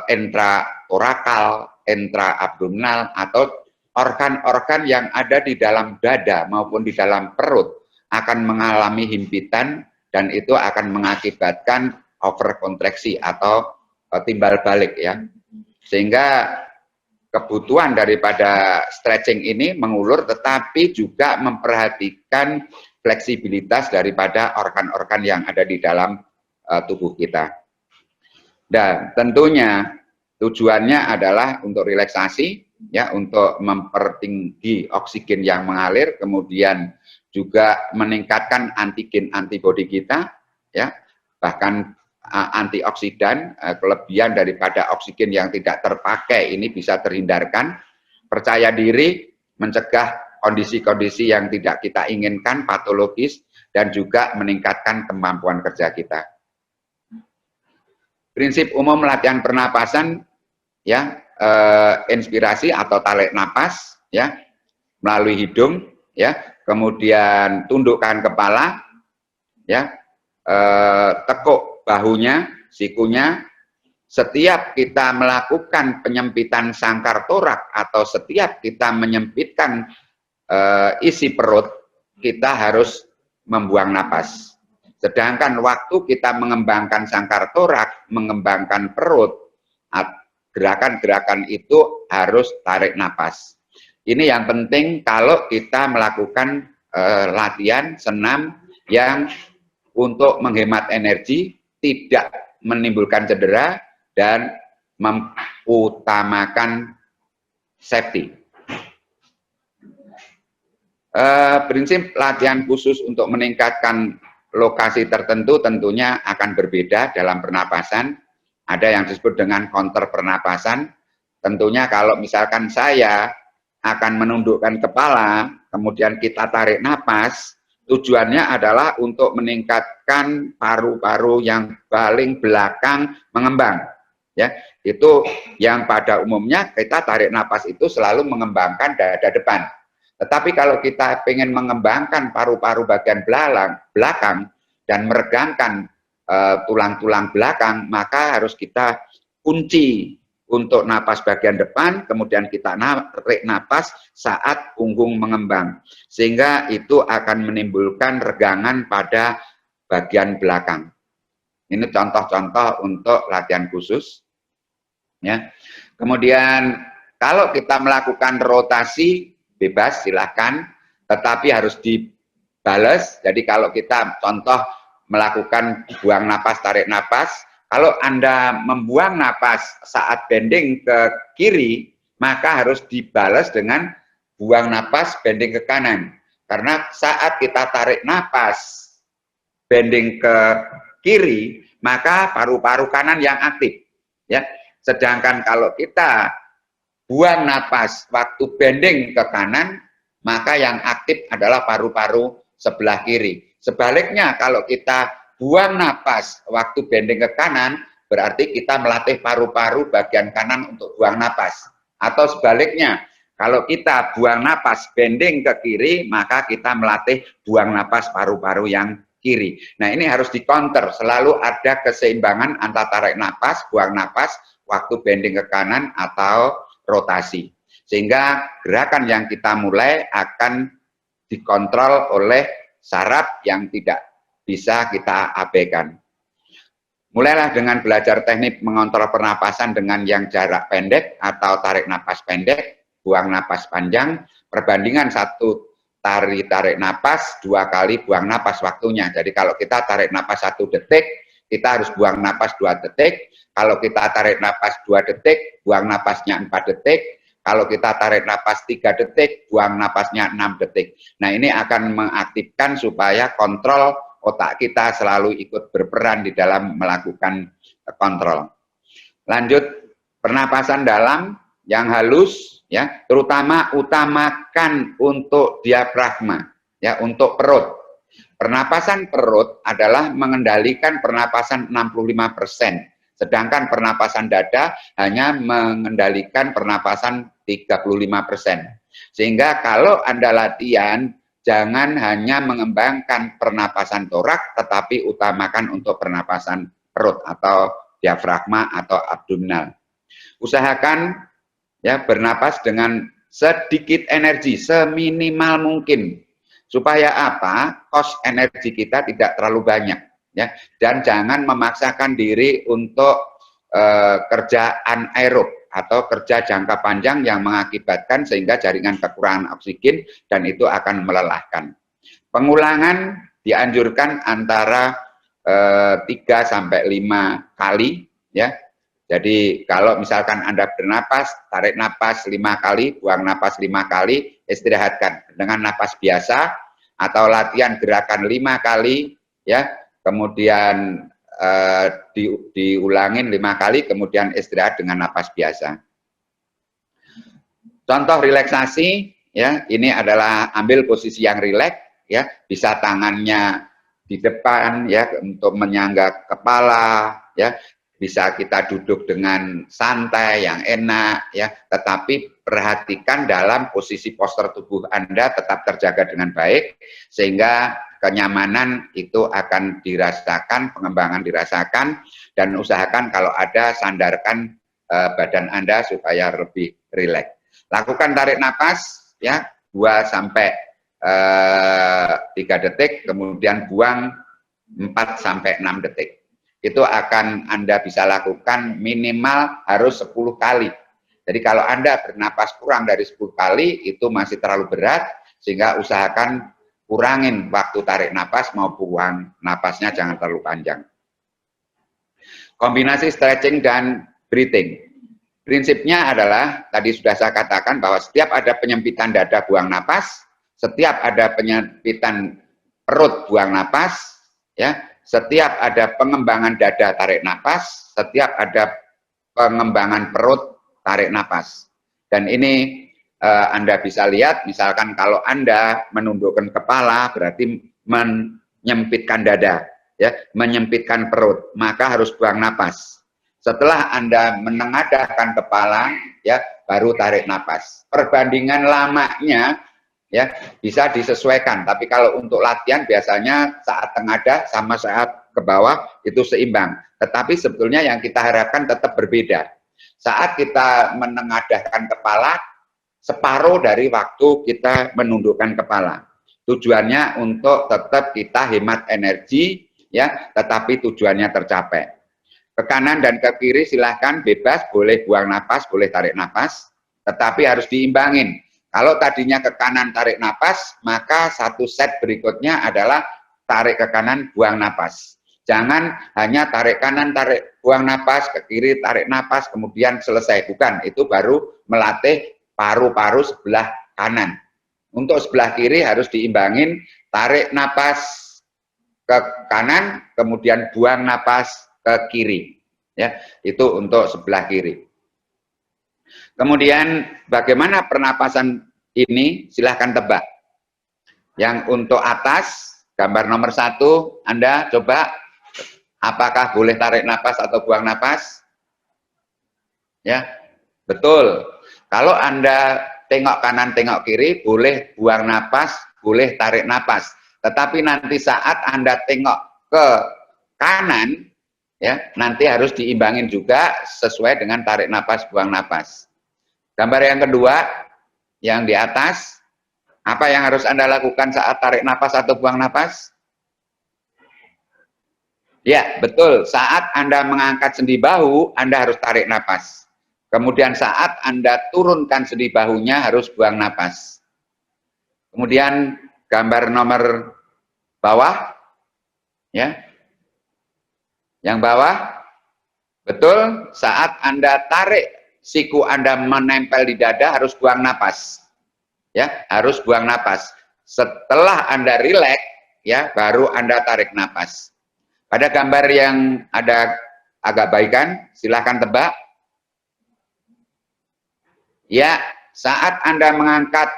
intratorakal, intraabdominal atau organ-organ yang ada di dalam dada maupun di dalam perut akan mengalami himpitan dan itu akan mengakibatkan overkontraksi atau timbal balik ya. Sehingga kebutuhan daripada stretching ini mengulur tetapi juga memperhatikan fleksibilitas daripada organ-organ yang ada di dalam tubuh kita. Dan tentunya tujuannya adalah untuk relaksasi ya, untuk mempertinggi oksigen yang mengalir, kemudian juga meningkatkan antigen antibodi kita ya, bahkan antioksidan, kelebihan daripada oksigen yang tidak terpakai ini bisa terhindarkan, percaya diri, mencegah kondisi-kondisi yang tidak kita inginkan, patologis, dan juga meningkatkan kemampuan kerja kita. Prinsip umum latihan pernapasan, ya, inspirasi atau tarik napas, ya, melalui hidung, ya, kemudian tundukkan kepala, ya, tekuk bahunya, sikunya. Setiap kita melakukan penyempitan sangkar torak atau setiap kita menyempitkan isi perut, kita harus membuang napas. Sedangkan waktu kita mengembangkan sangkar torak, mengembangkan perut, gerakan-gerakan itu harus tarik napas. Ini yang penting kalau kita melakukan latihan senam yang untuk menghemat energi, tidak menimbulkan cedera, dan mengutamakan safety. Prinsip latihan khusus untuk meningkatkan lokasi tertentu tentunya akan berbeda dalam pernapasan. Ada yang disebut dengan counter pernapasan. Tentunya kalau misalkan saya akan menundukkan kepala, kemudian kita tarik napas, tujuannya adalah untuk meningkatkan paru-paru yang paling belakang mengembang. Ya, itu yang pada umumnya kita tarik napas itu selalu mengembangkan dada depan. Tetapi kalau kita ingin mengembangkan paru-paru bagian belakang dan meregangkan tulang-tulang belakang, maka harus kita kunci untuk napas bagian depan, kemudian kita tarik napas saat punggung mengembang. Sehingga itu akan menimbulkan regangan pada bagian belakang. Ini contoh-contoh untuk latihan khusus. Ya. Kemudian kalau kita melakukan rotasi, bebas silahkan, tetapi harus dibales. Jadi kalau kita contoh melakukan buang napas, tarik napas, kalau Anda membuang napas saat bending ke kiri, maka harus dibalas dengan buang napas bending ke kanan. Karena saat kita tarik napas bending ke kiri, maka paru-paru kanan yang aktif. Ya. Sedangkan kalau kita buang napas waktu bending ke kanan, maka yang aktif adalah paru-paru sebelah kiri. Sebaliknya kalau kita buang napas waktu bending ke kanan, berarti kita melatih paru-paru bagian kanan untuk buang napas. Atau sebaliknya, kalau kita buang napas bending ke kiri, maka kita melatih buang napas paru-paru yang kiri. Nah, ini harus dikonter, selalu ada keseimbangan antara tarik napas, buang napas, waktu bending ke kanan atau rotasi. Sehingga gerakan yang kita mulai akan dikontrol oleh saraf yang tidak bisa kita abaikan. Mulailah dengan belajar teknik mengontrol pernapasan dengan yang jarak pendek atau tarik napas pendek, buang napas panjang, perbandingan satu tarik napas, 2 kali buang napas waktunya. Jadi kalau kita tarik napas 1 detik, kita harus buang napas 2 detik. Kalau kita tarik napas 2 detik, buang napasnya 4 detik. Kalau kita tarik napas 3 detik, buang napasnya 6 detik. Nah, ini akan mengaktifkan supaya kontrol otak kita selalu ikut berperan di dalam melakukan kontrol. Lanjut, pernapasan dalam yang halus, ya, terutama utamakan untuk diafragma, ya, untuk perut. Pernapasan perut adalah mengendalikan pernapasan 65%, sedangkan pernapasan dada hanya mengendalikan pernapasan 35%. Sehingga kalau Anda latihan, jangan hanya mengembangkan pernapasan torak, tetapi utamakan untuk pernapasan perut atau diafragma atau abdominal. Usahakan ya bernapas dengan sedikit energi, seminimal mungkin. Supaya apa? Kos energi kita tidak terlalu banyak. Ya, dan jangan memaksakan diri untuk kerja anaerob atau kerja jangka panjang yang mengakibatkan sehingga jaringan kekurangan oksigen dan itu akan melelahkan. Pengulangan dianjurkan antara 3 sampai 5 kali ya. Jadi kalau misalkan Anda bernapas, tarik napas 5 kali, buang napas 5 kali, istirahatkan dengan napas biasa atau latihan gerakan 5 kali ya. Kemudian diulangin 5 kali, kemudian istirahat dengan napas biasa. Contoh relaksasi, ya, ini adalah ambil posisi yang rileks, ya, bisa tangannya di depan, ya, untuk menyangga kepala, ya, bisa kita duduk dengan santai, yang enak, ya, tetapi perhatikan dalam posisi postur tubuh Anda tetap terjaga dengan baik, sehingga kenyamanan itu akan dirasakan, pengembangan dirasakan, dan usahakan kalau ada sandarkan badan Anda supaya lebih rileks. Lakukan tarik napas ya 2 sampai 3 detik, kemudian buang 4 sampai 6 detik. Itu akan Anda bisa lakukan minimal harus 10 kali. Jadi kalau Anda bernapas kurang dari 10 kali itu masih terlalu berat, sehingga usahakan kurangin waktu tarik napas mau buang napasnya jangan terlalu panjang. Kombinasi stretching dan breathing. Prinsipnya adalah, tadi sudah saya katakan bahwa setiap ada penyempitan dada buang napas, setiap ada penyempitan perut buang napas, ya, setiap ada pengembangan dada tarik napas, setiap ada pengembangan perut tarik napas. Dan ini Anda bisa lihat, misalkan kalau Anda menundukkan kepala, berarti menyempitkan dada, ya, menyempitkan perut, maka harus buang napas. Setelah Anda menengadahkan kepala, ya, baru tarik napas. Perbandingan lamanya, ya, bisa disesuaikan. Tapi kalau untuk latihan biasanya saat tengadah sama saat ke bawah itu seimbang. Tetapi sebetulnya yang kita harapkan tetap berbeda. Saat kita menengadahkan kepala, separuh dari waktu kita menundukkan kepala. Tujuannya untuk tetap kita hemat energi, ya, tetapi tujuannya tercapai. Ke kanan dan ke kiri silahkan bebas, boleh buang napas, boleh tarik napas, tetapi harus diimbangin. Kalau tadinya ke kanan tarik napas, maka satu set berikutnya adalah tarik ke kanan, buang napas. Jangan hanya tarik kanan, tarik buang napas, ke kiri tarik napas, kemudian selesai. Bukan, itu baru melatih paru-paru sebelah kanan. Untuk sebelah kiri harus diimbangin, tarik napas ke kanan, kemudian buang napas ke kiri. Ya, itu untuk sebelah kiri. Kemudian bagaimana pernapasan ini? Silahkan tebak. Yang untuk atas, gambar nomor 1, Anda coba, apakah boleh tarik napas atau buang napas? Ya, betul. Kalau Anda tengok kanan, tengok kiri, boleh buang napas, boleh tarik napas. Tetapi nanti saat Anda tengok ke kanan, ya, nanti harus diimbangin juga sesuai dengan tarik napas, buang napas. Gambar yang kedua, yang di atas, apa yang harus Anda lakukan saat tarik napas atau buang napas? Ya, betul. Saat Anda mengangkat sendi bahu, Anda harus tarik napas. Kemudian saat Anda turunkan sendi bahunya harus buang napas. Kemudian gambar nomor bawah, ya, yang bawah, betul. Saat Anda tarik siku Anda menempel di dada harus buang napas, ya, harus buang napas. Setelah Anda rileks, ya, baru Anda tarik napas. Pada gambar yang ada agak baikan, silahkan tebak. Ya, saat Anda mengangkat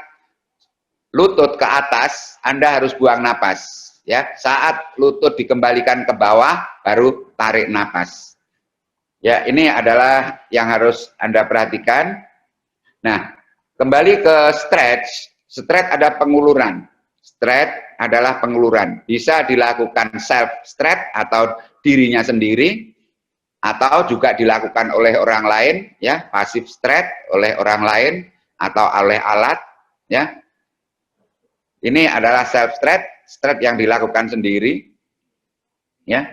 lutut ke atas, Anda harus buang napas. Ya, saat lutut dikembalikan ke bawah, baru tarik napas. Ya, ini adalah yang harus Anda perhatikan. Nah, Kembali ke stretch. Stretch ada penguluran. Stretch adalah penguluran. Bisa dilakukan self stretch atau dirinya sendiri, atau juga dilakukan oleh orang lain, ya, passive stretch oleh orang lain atau oleh alat, ya. Ini adalah self stretch yang dilakukan sendiri, ya.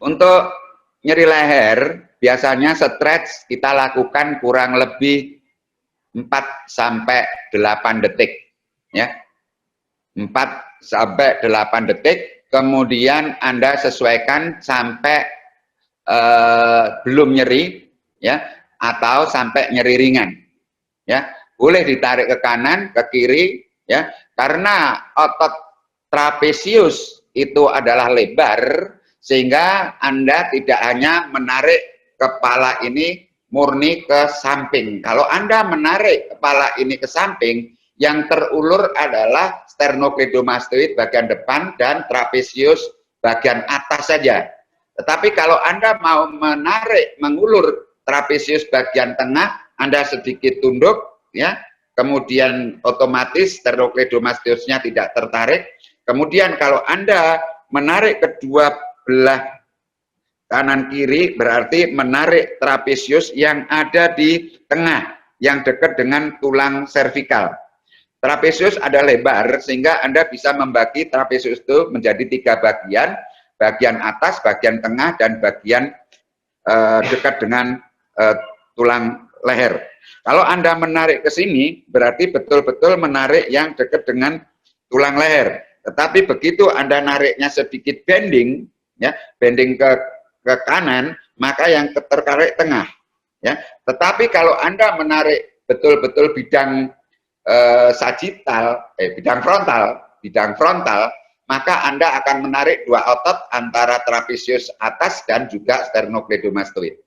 Untuk nyeri leher, biasanya stretch kita lakukan kurang lebih 4 sampai 8 detik, ya. 4 sampai 8 detik, kemudian Anda sesuaikan sampai belum nyeri, ya, atau sampai nyeri ringan, ya. Boleh ditarik ke kanan, ke kiri, ya, karena otot trapesius itu adalah lebar, sehingga Anda tidak hanya menarik kepala ini murni ke samping. Kalau Anda menarik kepala ini ke samping, yang terulur adalah sternocleidomastoid bagian depan dan trapesius bagian atas saja. Tetapi kalau Anda mau menarik, mengulur trapesius bagian tengah, Anda sedikit tunduk, ya, kemudian otomatis sternocleidomastoidnya tidak tertarik. Kemudian kalau Anda menarik kedua belah kanan kiri, berarti menarik trapesius yang ada di tengah, yang dekat dengan tulang servikal. Trapesius ada lebar, sehingga Anda bisa membagi trapesius itu menjadi 3 bagian, bagian atas, bagian tengah, dan bagian dekat dengan tulang leher. Kalau Anda menarik ke sini, berarti betul-betul menarik yang dekat dengan tulang leher. Tetapi begitu Anda nariknya sedikit bending, ya, bending ke kanan, maka yang tertarik tengah, ya. Tetapi kalau Anda menarik betul-betul bidang bidang frontal, maka Anda akan menarik 2 otot antara trapesius atas dan juga sternocleidomastoid.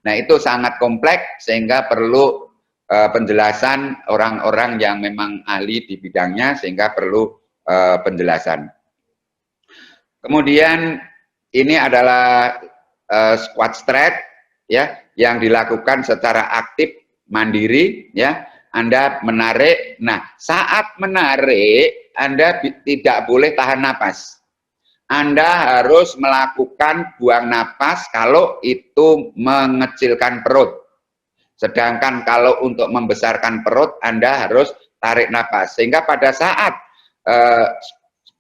Nah, itu sangat kompleks sehingga perlu penjelasan orang-orang yang memang ahli di bidangnya, sehingga perlu penjelasan. Kemudian ini adalah squat stretch, ya, yang dilakukan secara aktif mandiri, ya. Anda menarik. Nah, saat menarik Anda tidak boleh tahan napas. Anda harus melakukan buang napas kalau itu mengecilkan perut. Sedangkan kalau untuk membesarkan perut, Anda harus tarik napas. Sehingga pada saat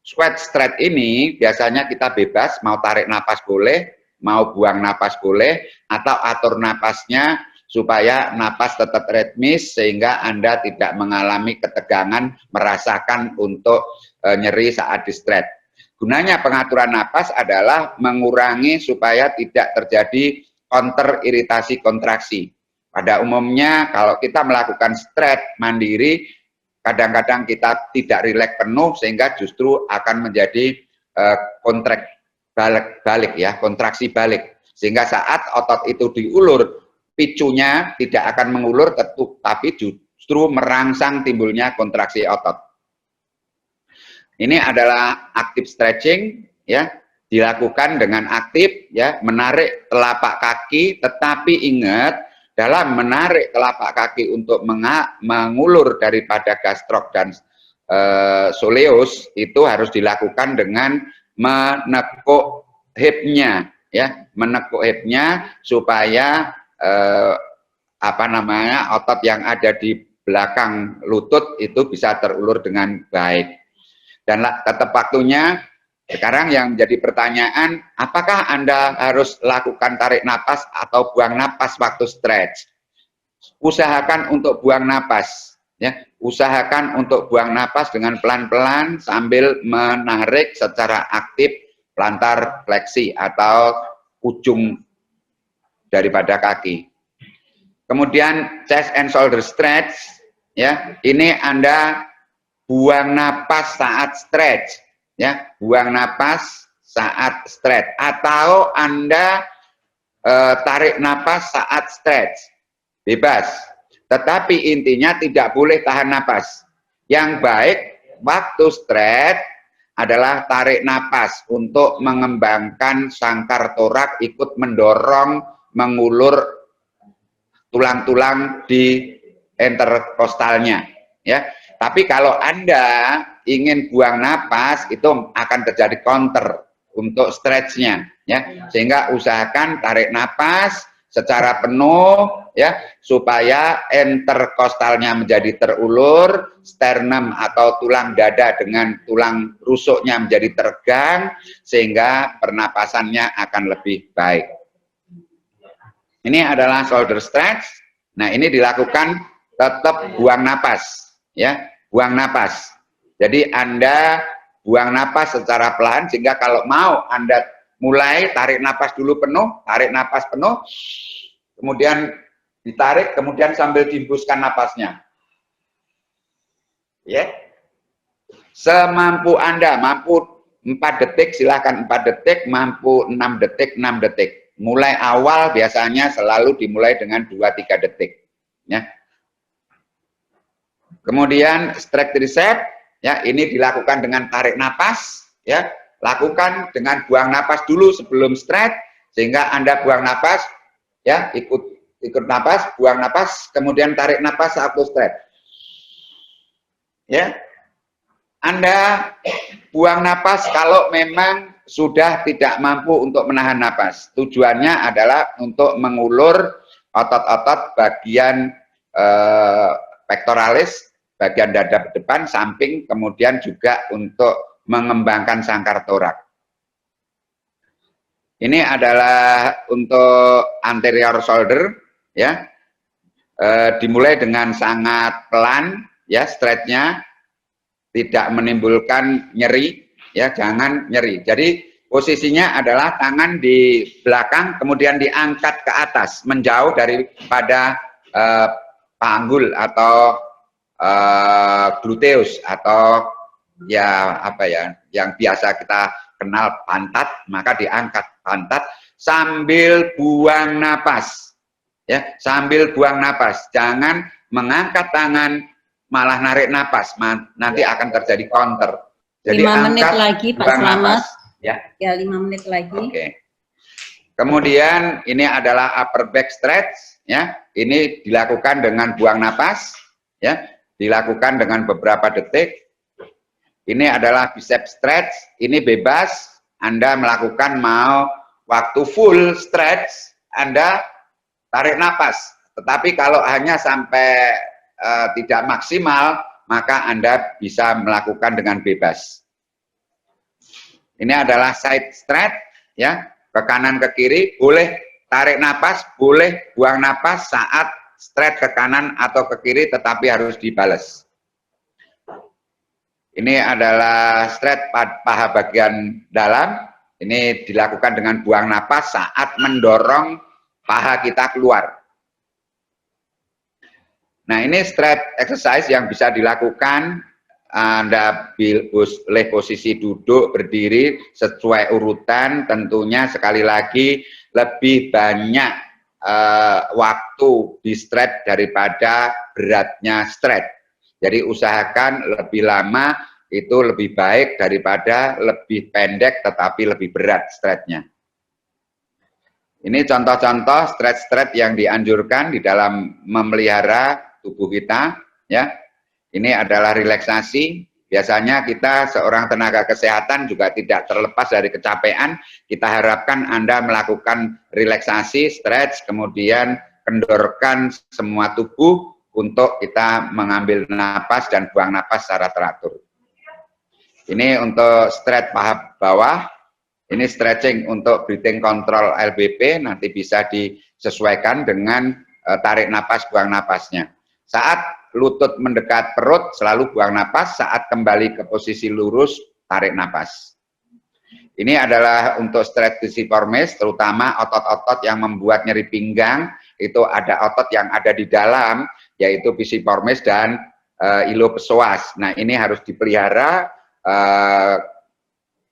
squat stretch ini, biasanya kita bebas, mau tarik napas boleh, mau buang napas boleh, atau atur napasnya supaya napas tetap ritmis, sehingga Anda tidak mengalami ketegangan, merasakan untuk nyeri saat di stretch. Gunanya pengaturan napas adalah mengurangi supaya tidak terjadi counter iritasi kontraksi. Pada umumnya kalau kita melakukan stretch mandiri, kadang-kadang kita tidak rileks penuh, sehingga justru akan menjadi kontraksi balik. Sehingga saat otot itu diulur, picunya tidak akan mengulur, tapi justru merangsang timbulnya kontraksi otot. Ini adalah active stretching, ya, dilakukan dengan aktif, ya, menarik telapak kaki, tetapi ingat, dalam menarik telapak kaki untuk mengulur daripada gastrok dan soleus, itu harus dilakukan dengan menekuk hipnya, ya, menekuk hipnya supaya otot yang ada di belakang lutut itu bisa terulur dengan baik. Dan tetap waktunya, sekarang yang menjadi pertanyaan, apakah Anda harus lakukan tarik napas atau buang napas waktu stretch? Usahakan untuk buang napas, ya. Usahakan untuk buang napas dengan pelan-pelan sambil menarik secara aktif plantar fleksi atau ujung daripada kaki. Kemudian chest and shoulder stretch, ya. Ini Anda buang napas saat stretch, ya, buang napas saat stretch, atau Anda tarik napas saat stretch, bebas. Tetapi intinya tidak boleh tahan napas. Yang baik waktu stretch adalah tarik napas untuk mengembangkan sangkar torak, ikut mendorong, mengulur tulang-tulang di interkostalnya, ya. Tapi kalau Anda ingin buang napas, itu akan terjadi counter untuk stretch-nya, ya. Sehingga usahakan tarik napas secara penuh, ya, supaya interkostalnya menjadi terulur, sternum atau tulang dada dengan tulang rusuknya menjadi tegang, sehingga pernapasannya akan lebih baik. Ini adalah shoulder stretch. Nah, ini dilakukan tetap buang napas, ya, buang napas. Jadi Anda buang napas secara pelan, sehingga kalau mau Anda mulai tarik napas dulu penuh, tarik napas penuh, kemudian ditarik, kemudian sambil dihembuskan napasnya. Ya, semampu Anda, mampu 4 detik silahkan 4 detik, mampu 6 detik 6 detik. Mulai awal biasanya selalu dimulai dengan 2-3 detik. Ya. Kemudian stretch tricep, ya, ini dilakukan dengan tarik napas, ya. Lakukan dengan buang napas dulu sebelum stretch, sehingga Anda buang napas, ya, ikut napas, buang napas, kemudian tarik napas saat stretch. Ya. Anda buang napas kalau memang sudah tidak mampu untuk menahan napas. Tujuannya adalah untuk mengulur otot-otot bagian pectoralis, bagian dada depan, samping, kemudian juga untuk mengembangkan sangkar torak. Ini adalah untuk anterior shoulder, ya. Dimulai dengan sangat pelan, ya, stretch-nya, tidak menimbulkan nyeri, ya, jangan nyeri. Jadi posisinya adalah tangan di belakang, kemudian diangkat ke atas, menjauh daripada panggul atau gluteus, atau ya apa ya, yang biasa kita kenal pantat, maka diangkat pantat sambil buang napas, ya, sambil buang napas. Jangan mengangkat tangan malah narik napas, nanti akan terjadi counter. Jadi 5 menit angkat, lagi Pak buang Slamet. napas, ya. Ya, 5 menit lagi. Oke. Kemudian ini adalah upper back stretch, ya. Ini dilakukan dengan buang napas, ya. Dilakukan dengan beberapa detik. Ini adalah bicep stretch, ini bebas. Anda melakukan mau waktu full stretch, Anda tarik napas. Tetapi kalau hanya sampai tidak maksimal, maka Anda bisa melakukan dengan bebas. Ini adalah side stretch, ya, ke kanan ke kiri, boleh tarik napas, boleh buang napas saat stretch ke kanan atau ke kiri, tetapi harus dibales. Ini adalah stretch paha bagian dalam, ini dilakukan dengan buang napas saat mendorong paha kita keluar. Nah, ini stretch exercise yang bisa dilakukan. Anda boleh posisi duduk, berdiri sesuai urutan. Tentunya sekali lagi lebih banyak waktu di stretch daripada beratnya stretch. Jadi usahakan lebih lama itu lebih baik daripada lebih pendek tetapi lebih berat stretchnya. Ini contoh-contoh stretch-stretch yang dianjurkan di dalam memelihara tubuh kita, ya. Ini adalah relaksasi. Biasanya kita seorang tenaga kesehatan juga tidak terlepas dari kecapean. Kita harapkan Anda melakukan relaksasi, stretch, kemudian kendorkan semua tubuh untuk kita mengambil napas dan buang napas secara teratur. Ini untuk stretch paha bawah. Ini stretching untuk breathing control LBP, nanti bisa disesuaikan dengan tarik napas, buang napasnya. Saat lutut mendekat perut, selalu buang napas. Saat kembali ke posisi lurus, tarik napas. Ini adalah untuk stretch pisiformis, terutama otot-otot yang membuat nyeri pinggang. Itu ada otot yang ada di dalam, yaitu pisiformis dan iliopesoas. Nah, ini harus dipelihara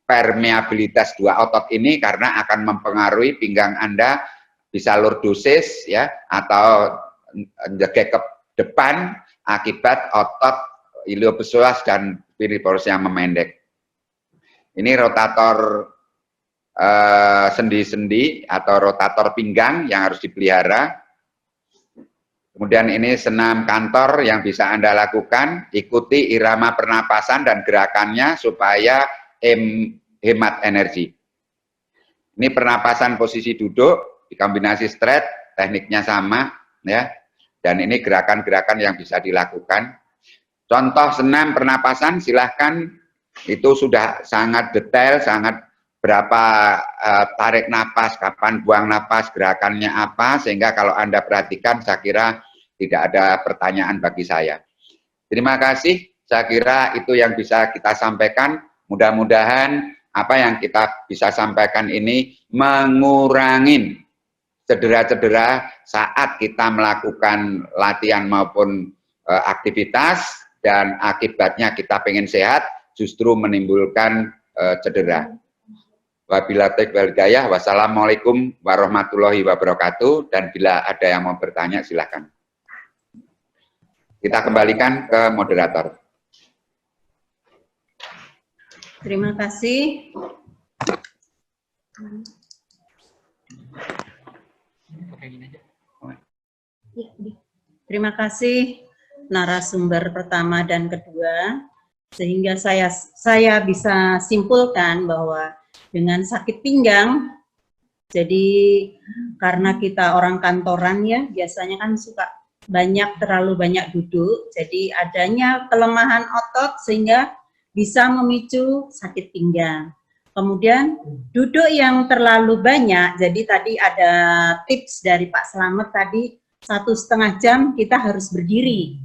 permeabilitas dua otot ini, karena akan mempengaruhi pinggang Anda bisa lordosis, ya, atau jegek ke depan akibat otot iliopesoas dan piriformis yang memendek. Ini rotator sendi-sendi atau rotator pinggang yang harus dipelihara. Kemudian ini senam kantor yang bisa Anda lakukan, ikuti irama pernapasan dan gerakannya supaya hemat energi. Ini pernapasan posisi duduk, dikombinasi stretch, tekniknya sama, ya. Dan ini gerakan-gerakan yang bisa dilakukan. Contoh senam pernapasan silahkan, itu sudah sangat detail, sangat berapa tarik napas, kapan buang napas, gerakannya apa, sehingga kalau Anda perhatikan saya kira tidak ada pertanyaan bagi saya. Terima kasih, saya kira itu yang bisa kita sampaikan. Mudah-mudahan apa yang kita bisa sampaikan ini mengurangi cedera-cedera saat kita melakukan latihan maupun aktivitas, dan akibatnya kita pengen sehat justru menimbulkan cedera. Wabillahi taufiq wal hidayah. Wassalamualaikum warahmatullahi wabarakatuh. Dan bila ada yang mau bertanya silakan. Kita kembalikan ke moderator. Terima kasih. Terima kasih narasumber pertama dan kedua, sehingga saya bisa simpulkan bahwa dengan sakit pinggang, jadi karena kita orang kantoran ya, biasanya kan suka terlalu banyak duduk, jadi adanya kelemahan otot sehingga bisa memicu sakit pinggang. Kemudian duduk yang terlalu banyak, jadi tadi ada tips dari Pak Slamet tadi, 1,5 jam kita harus berdiri.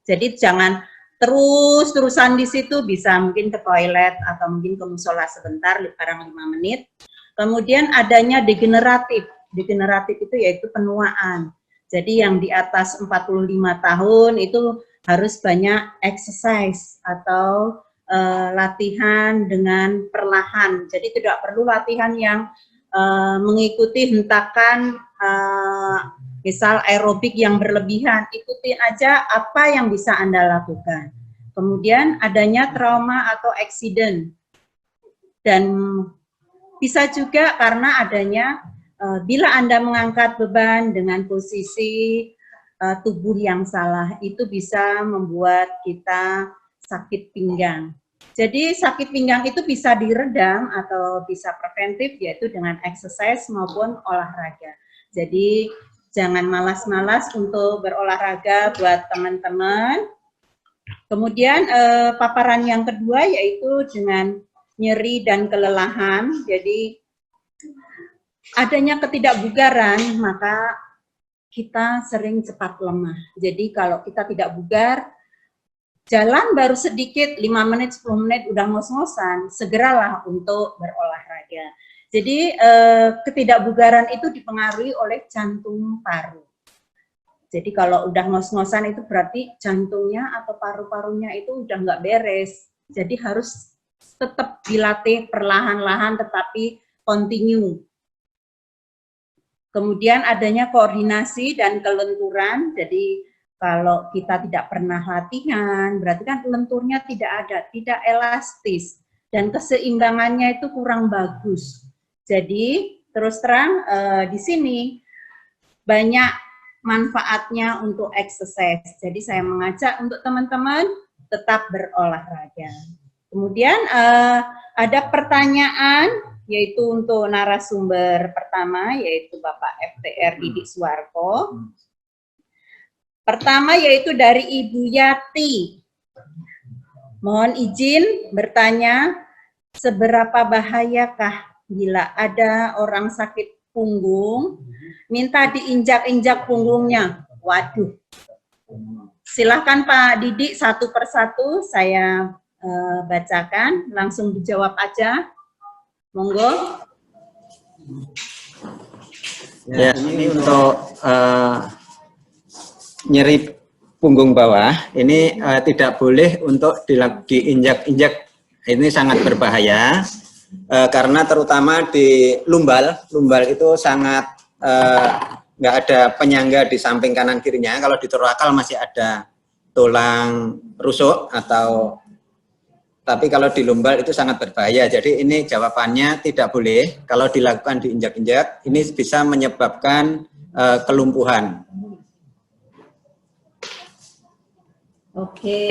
Jadi jangan terus-terusan di situ, bisa mungkin ke toilet atau mungkin ke musola sebentar, barang 5 menit. Kemudian adanya degeneratif. Degeneratif itu yaitu penuaan. Jadi yang di atas 45 tahun itu harus banyak exercise atau latihan dengan perlahan. Jadi tidak perlu latihan yang mengikuti hentakan misal aerobik yang berlebihan, ikutin aja apa yang bisa Anda lakukan. Kemudian adanya trauma atau accident. Dan bisa juga karena adanya, bila Anda mengangkat beban dengan posisi tubuh yang salah, itu bisa membuat kita sakit pinggang. Jadi sakit pinggang itu bisa diredam atau bisa preventif, yaitu dengan exercise maupun olahraga. Jadi jangan malas-malas untuk berolahraga buat teman-teman. Kemudian paparan yang kedua yaitu dengan nyeri dan kelelahan. Jadi adanya ketidakbugaran, maka kita sering cepat lemah. Jadi kalau kita tidak bugar, jalan baru sedikit, 5 menit, 10 menit udah ngos-ngosan, segeralah untuk berolahraga. Jadi ketidakbugaran itu dipengaruhi oleh jantung paru. Jadi kalau udah ngos-ngosan itu berarti jantungnya atau paru-parunya itu udah nggak beres. Jadi harus tetap dilatih perlahan-lahan tetapi continue. Kemudian adanya koordinasi dan kelenturan. Jadi kalau kita tidak pernah latihan, berarti kan lenturnya tidak ada, tidak elastis. Dan keseimbangannya itu kurang bagus. Jadi terus terang di sini banyak manfaatnya untuk exercise. Jadi saya mengajak untuk teman-teman tetap berolahraga. Kemudian ada pertanyaan yaitu untuk narasumber pertama yaitu Bapak FTR Didik Suwarko. Pertama yaitu dari Ibu Yati. Mohon izin bertanya, seberapa bahayakah bila ada orang sakit punggung, minta diinjak-injak punggungnya? Waduh. Silahkan Pak Didik satu persatu saya bacakan, langsung dijawab aja. Monggo. Ya, ini untuk nyeri punggung bawah, ini tidak boleh untuk diinjak-injak. Ini sangat berbahaya. Karena terutama di lumbal itu sangat nggak ada penyangga di samping kanan kirinya. Kalau di torakal masih ada tulang rusuk tapi kalau di lumbal itu sangat berbahaya. Jadi ini jawabannya tidak boleh. Kalau dilakukan diinjak-injak, ini bisa menyebabkan kelumpuhan. Oke.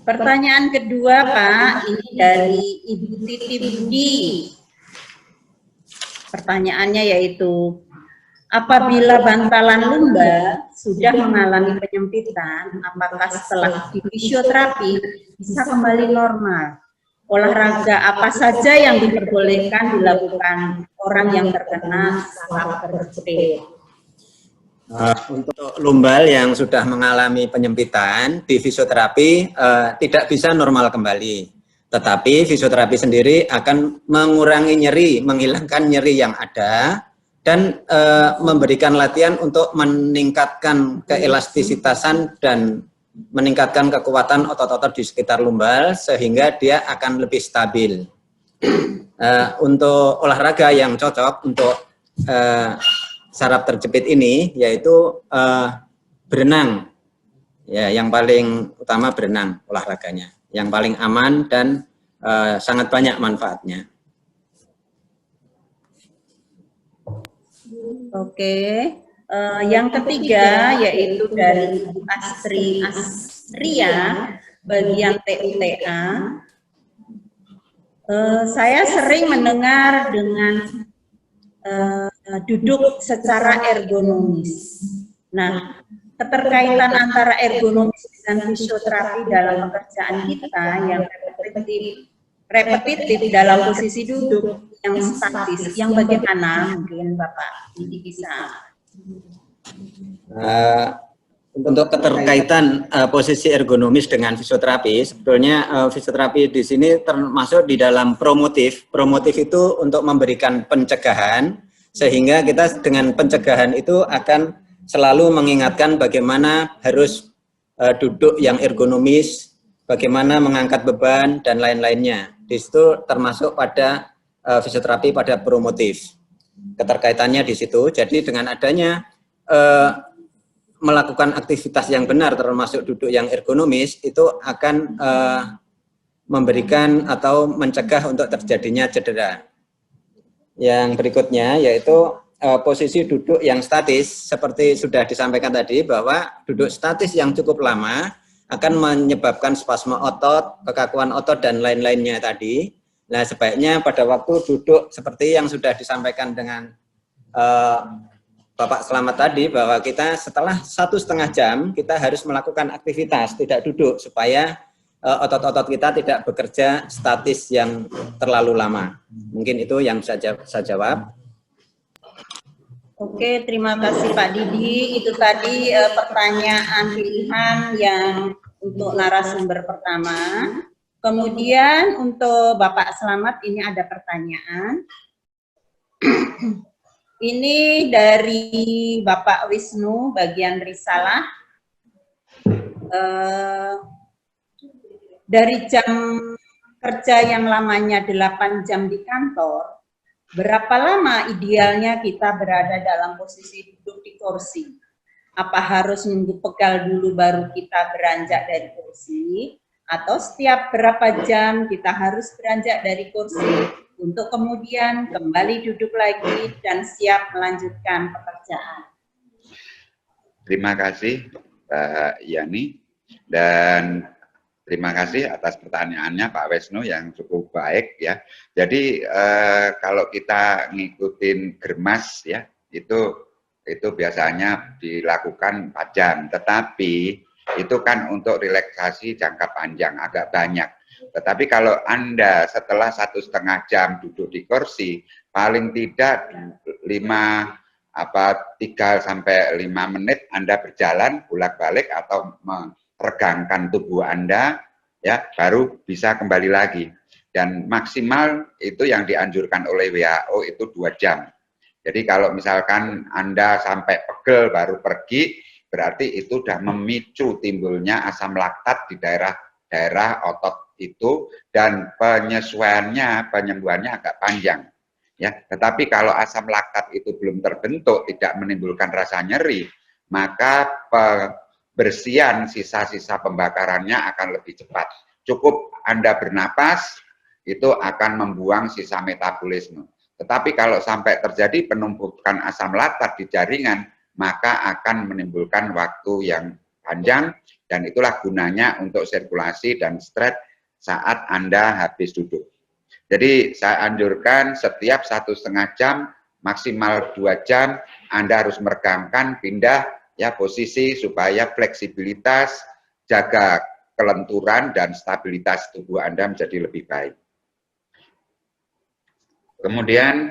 Pertanyaan kedua, Pak, ini dari Ibu Titi Budi. Pertanyaannya yaitu, apabila bantalan lumbar sudah mengalami penyempitan, apakah setelah fisioterapi bisa kembali normal? Olahraga apa saja yang diperbolehkan dilakukan orang yang terkena saraf terjepit? Untuk lumbal yang sudah mengalami penyempitan di fisioterapi tidak bisa normal kembali. Tetapi fisioterapi sendiri akan mengurangi nyeri, menghilangkan nyeri yang ada, dan memberikan latihan untuk meningkatkan keelastisitasan dan meningkatkan kekuatan otot-otot di sekitar lumbal sehingga dia akan lebih stabil. Untuk olahraga yang cocok untuk saraf terjepit ini yaitu berenang, ya, yang paling utama berenang olahraganya, yang paling aman dan sangat banyak manfaatnya. Oke, yang ketiga yaitu dari Ibu Astria, bagian TUTA. Saya sering mendengar dengan duduk secara ergonomis. Nah, keterkaitan antara ergonomis dan fisioterapi dalam pekerjaan kita yang repetitif dalam posisi duduk yang statis, yang bagaimana mungkin Bapak ini bisa? Untuk keterkaitan posisi ergonomis dengan fisioterapi, sebetulnya fisioterapi di sini termasuk di dalam promotif. Promotif itu untuk memberikan pencegahan, sehingga kita dengan pencegahan itu akan selalu mengingatkan bagaimana harus duduk yang ergonomis, bagaimana mengangkat beban, dan lain-lainnya. Di situ termasuk pada fisioterapi pada promotif. Keterkaitannya di situ, jadi dengan adanya melakukan aktivitas yang benar termasuk duduk yang ergonomis itu akan memberikan atau mencegah untuk terjadinya cedera. Yang berikutnya yaitu posisi duduk yang statis, seperti sudah disampaikan tadi bahwa duduk statis yang cukup lama akan menyebabkan spasme otot, kekakuan otot, dan lain-lainnya tadi. Nah, sebaiknya pada waktu duduk seperti yang sudah disampaikan dengan Bapak Selamat tadi, bahwa kita setelah 1,5 jam kita harus melakukan aktivitas, tidak duduk, supaya otot-otot kita tidak bekerja statis yang terlalu lama. Mungkin itu yang saya jawab. Oke, terima kasih Pak Didi. Itu tadi pertanyaan pilihan yang untuk narasumber pertama. Kemudian untuk Bapak Selamat ini ada pertanyaan. Ini dari Bapak Wisnu, bagian risalah. Dari jam kerja yang lamanya 8 jam di kantor, berapa lama idealnya kita berada dalam posisi duduk di kursi? Apa harus nunggu pegal dulu baru kita beranjak dari kursi? Atau setiap berapa jam kita harus beranjak dari kursi untuk kemudian kembali duduk lagi dan siap melanjutkan pekerjaan? Terima kasih Mbak Yani, dan terima kasih atas pertanyaannya Pak Wisnu yang cukup baik ya. Jadi kalau kita ngikutin germas ya, itu biasanya dilakukan 4 jam, tetapi itu kan untuk relaksasi jangka panjang agak banyak. Tetapi kalau Anda setelah 1,5 jam duduk di kursi, paling tidak 3 sampai 5 menit Anda berjalan bolak-balik atau meregangkan tubuh Anda, ya, baru bisa kembali lagi. Dan maksimal itu yang dianjurkan oleh WHO itu 2 jam. Jadi kalau misalkan Anda sampai pegel baru pergi, berarti itu sudah memicu timbulnya asam laktat di daerah otot itu, dan penyembuhannya agak panjang. Ya, tetapi kalau asam laktat itu belum terbentuk, tidak menimbulkan rasa nyeri, maka pembersihan sisa-sisa pembakarannya akan lebih cepat. Cukup Anda bernapas, itu akan membuang sisa metabolisme. Tetapi kalau sampai terjadi penumpukan asam laktat di jaringan, maka akan menimbulkan waktu yang panjang Dan itulah gunanya untuk sirkulasi dan stretch saat Anda habis duduk. Jadi saya anjurkan setiap 1,5 jam, maksimal 2 jam, Anda harus meregangkan, pindah ya posisi supaya fleksibilitas, jaga kelenturan dan stabilitas tubuh Anda menjadi lebih baik. Kemudian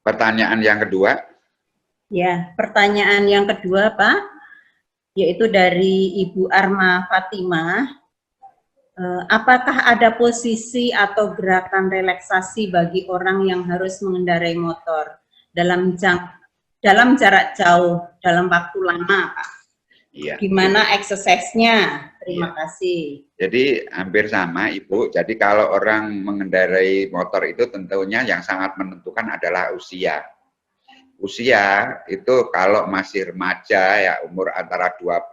pertanyaan yang kedua. Ya, pertanyaan yang kedua, Pak, yaitu dari Ibu Arma Fatimah. Apakah ada posisi atau gerakan relaksasi bagi orang yang harus mengendarai motor dalam jarak jauh, dalam waktu lama, Pak? Iya. Gimana exercise-nya? Terima kasih. Jadi hampir sama, Ibu. Jadi kalau orang mengendarai motor itu tentunya yang sangat menentukan adalah usia. Usia itu kalau masih remaja ya umur antara 20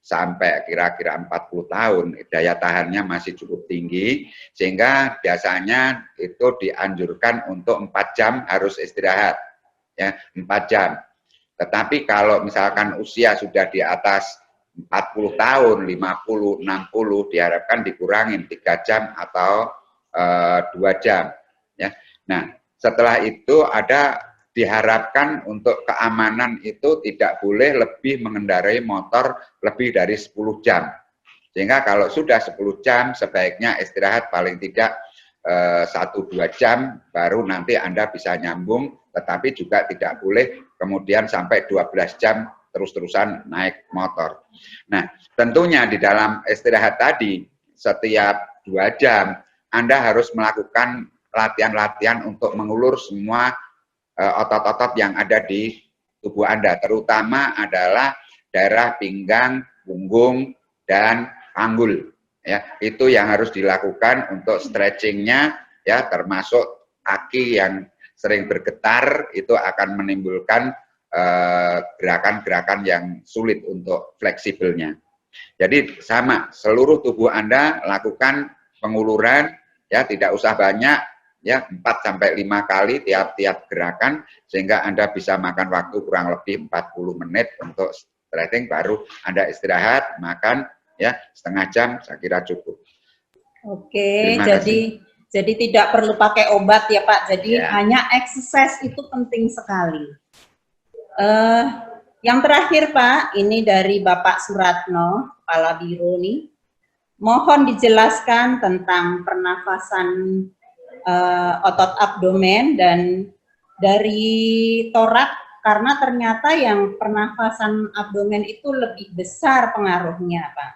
sampai kira-kira 40 tahun, daya tahannya masih cukup tinggi, sehingga biasanya itu dianjurkan untuk 4 jam harus istirahat, ya 4 jam. Tetapi kalau misalkan usia sudah di atas 40 tahun, 50, 60, diharapkan dikurangin 3 jam atau 2 jam. Ya. Nah, setelah itu diharapkan untuk keamanan itu tidak boleh lebih mengendarai motor lebih dari 10 jam. Sehingga kalau sudah 10 jam, sebaiknya istirahat paling tidak 1-2 jam, baru nanti Anda bisa nyambung, tetapi juga tidak boleh kemudian sampai 12 jam terus-terusan naik motor. Nah, tentunya di dalam istirahat tadi, setiap 2 jam, Anda harus melakukan latihan-latihan untuk mengulur semua otot-otot yang ada di tubuh Anda, terutama adalah daerah pinggang, punggung, dan panggul. Ya, itu yang harus dilakukan untuk stretchingnya, ya, termasuk kaki yang sering bergetar, itu akan menimbulkan gerakan-gerakan yang sulit untuk fleksibelnya. Jadi sama, seluruh tubuh Anda lakukan penguluran, ya, tidak usah banyak, ya 4-5 kali tiap-tiap gerakan, sehingga Anda bisa makan waktu kurang lebih 40 menit untuk stretching, baru Anda istirahat, makan, ya setengah jam, saya kira cukup. Oke, jadi tidak perlu pakai obat ya Pak, jadi hanya exercise itu penting sekali. Yang terakhir Pak, ini dari Bapak Suratno, Kepala Biro nih, mohon dijelaskan tentang pernafasan otot abdomen dan dari torak, karena ternyata yang pernafasan abdomen itu lebih besar pengaruhnya, Pak.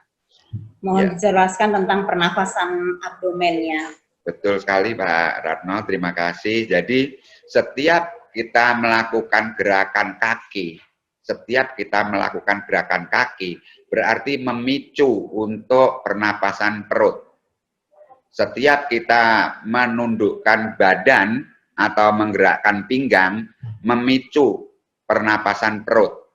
Mohon dijelaskan tentang pernafasan abdomennya. Betul sekali Pak Ratno, terima kasih. Jadi setiap kita melakukan gerakan kaki, berarti memicu untuk pernapasan perut. Setiap kita menundukkan badan atau menggerakkan pinggang, memicu pernapasan perut.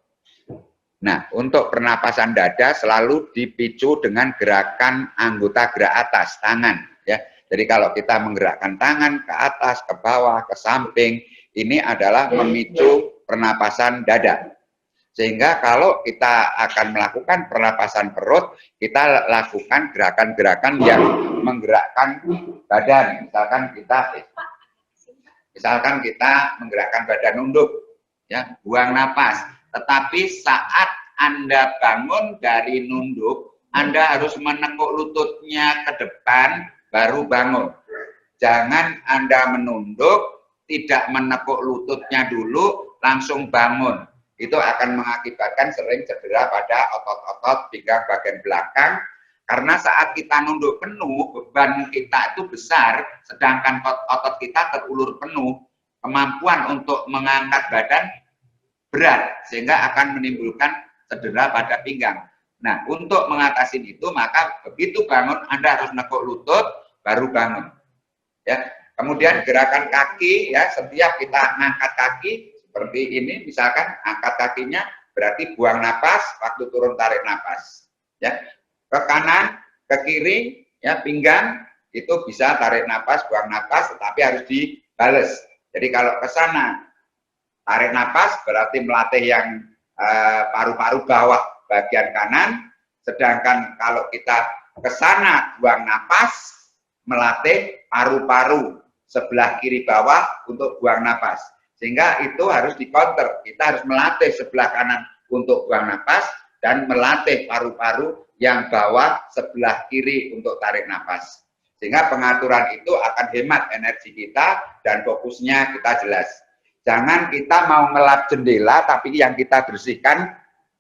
Nah, untuk pernapasan dada selalu dipicu dengan gerakan anggota gerak atas, tangan. Ya. Jadi kalau kita menggerakkan tangan ke atas, ke bawah, ke samping, ini adalah memicu pernapasan dada. Sehingga kalau kita akan melakukan pernapasan perut, kita lakukan gerakan-gerakan yang menggerakkan badan. Misalkan kita menggerakkan badan nunduk, ya, buang napas. Tetapi saat Anda bangun dari nunduk, Anda harus menekuk lututnya ke depan, baru bangun. Jangan Anda menunduk, tidak menekuk lututnya dulu, langsung bangun. Itu akan mengakibatkan sering cedera pada otot-otot pinggang bagian belakang, karena saat kita nunduk penuh, beban kita itu besar, sedangkan otot kita terulur penuh, kemampuan untuk mengangkat badan berat, sehingga akan menimbulkan cedera pada pinggang. Nah, untuk mengatasi itu, maka begitu bangun, Anda harus nekuk lutut, baru bangun. Ya. Kemudian gerakan kaki, ya, setiap kita ngangkat kaki, seperti ini, misalkan angkat kakinya, berarti buang napas, waktu turun tarik napas. Ya, ke kanan, ke kiri, ya pinggang, itu bisa tarik napas, buang napas, tetapi harus dibales. Jadi kalau ke sana, tarik napas, berarti melatih yang paru-paru bawah bagian kanan, sedangkan kalau kita ke sana buang napas, melatih paru-paru sebelah kiri bawah untuk buang napas. Sehingga itu harus dikonter, kita harus melatih sebelah kanan untuk buang napas dan melatih paru-paru yang bawah sebelah kiri untuk tarik napas. Sehingga pengaturan itu akan hemat energi kita dan fokusnya kita jelas. Jangan kita mau ngelap jendela tapi yang kita bersihkan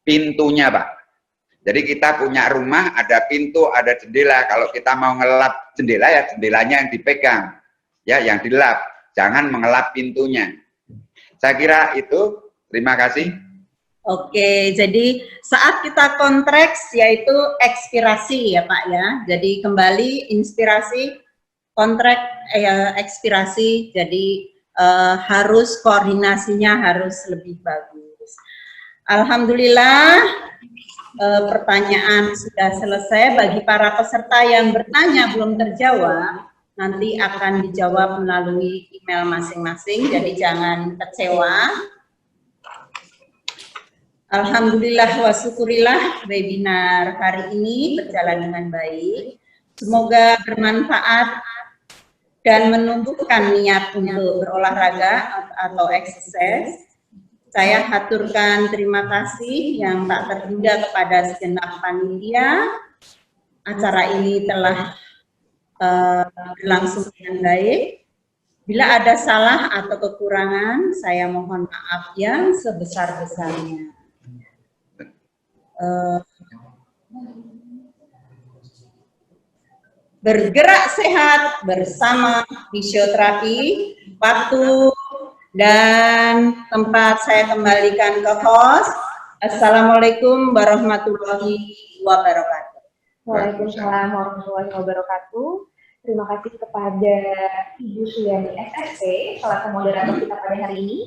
pintunya, Pak. Jadi kita punya rumah, ada pintu, ada jendela. Kalau kita mau ngelap jendela ya jendelanya yang dipegang, ya yang dilap. Jangan mengelap pintunya. Saya kira itu. Terima kasih. Oke, jadi saat kita kontraks yaitu ekspirasi ya Pak ya. Jadi kembali inspirasi, kontrak, ekspirasi. Jadi harus koordinasinya harus lebih bagus. Alhamdulillah pertanyaan sudah selesai. Bagi para peserta yang bertanya belum terjawab, nanti akan dijawab melalui email masing-masing. Jadi jangan kecewa. Alhamdulillah wa syukurillah webinar hari ini berjalan dengan baik. Semoga bermanfaat dan menumbuhkan niat untuk berolahraga atau exercise. Saya haturkan terima kasih yang tak terhingga kepada segenap panitia. Acara ini telah berlangsung dengan baik. Bila ada salah atau kekurangan, saya mohon maaf yang sebesar-besarnya. Bergerak sehat bersama fisioterapi. Waktu dan tempat saya kembalikan ke host. Assalamualaikum warahmatullahi wabarakatuh. Waalaikumsalam warahmatullahi wabarakatuh. Terima kasih kepada Ibu Suyani SSC, selaku moderator kita pada hari ini.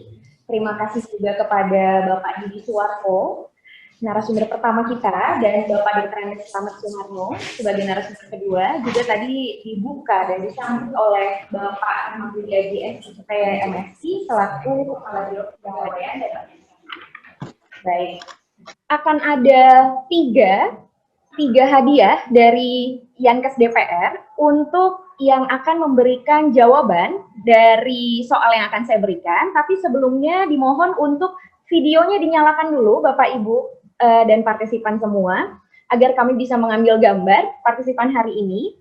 Terima kasih juga kepada Bapak Didi Suwarko, narasumber pertama kita, dan Bapak Dr. Andes Slamet Suharno sebagai narasumber kedua. Juga tadi dibuka dan disambut oleh Bapak Ahmad Widiaji SPP MSI selaku Kepala Biro Kepegawaian dan baik. Akan ada tiga hadiah dari Yankes DPR untuk yang akan memberikan jawaban dari soal yang akan saya berikan. Tapi sebelumnya dimohon untuk videonya dinyalakan dulu Bapak Ibu dan partisipan semua, agar kami bisa mengambil gambar partisipan hari ini.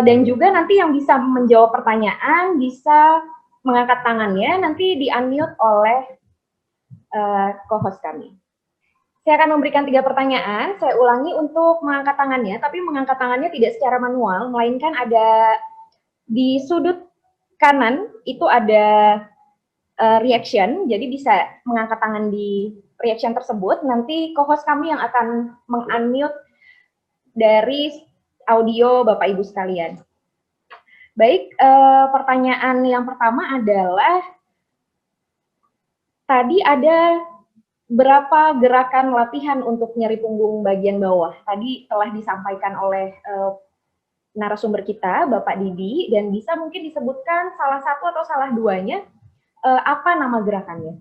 Dan juga nanti yang bisa menjawab pertanyaan bisa mengangkat tangannya, nanti di-unmute oleh co-host kami. Saya akan memberikan 3 pertanyaan, saya ulangi untuk mengangkat tangannya, tapi mengangkat tangannya tidak secara manual, melainkan ada di sudut kanan, itu ada reaction, jadi bisa mengangkat tangan di reaction tersebut. Nanti co-host kami yang akan meng-unmute dari audio Bapak Ibu sekalian. Baik, pertanyaan yang pertama adalah, tadi ada berapa gerakan latihan untuk nyeri punggung bagian bawah? Tadi telah disampaikan oleh narasumber kita, Bapak Didi, dan bisa mungkin disebutkan salah satu atau salah duanya, apa nama gerakannya?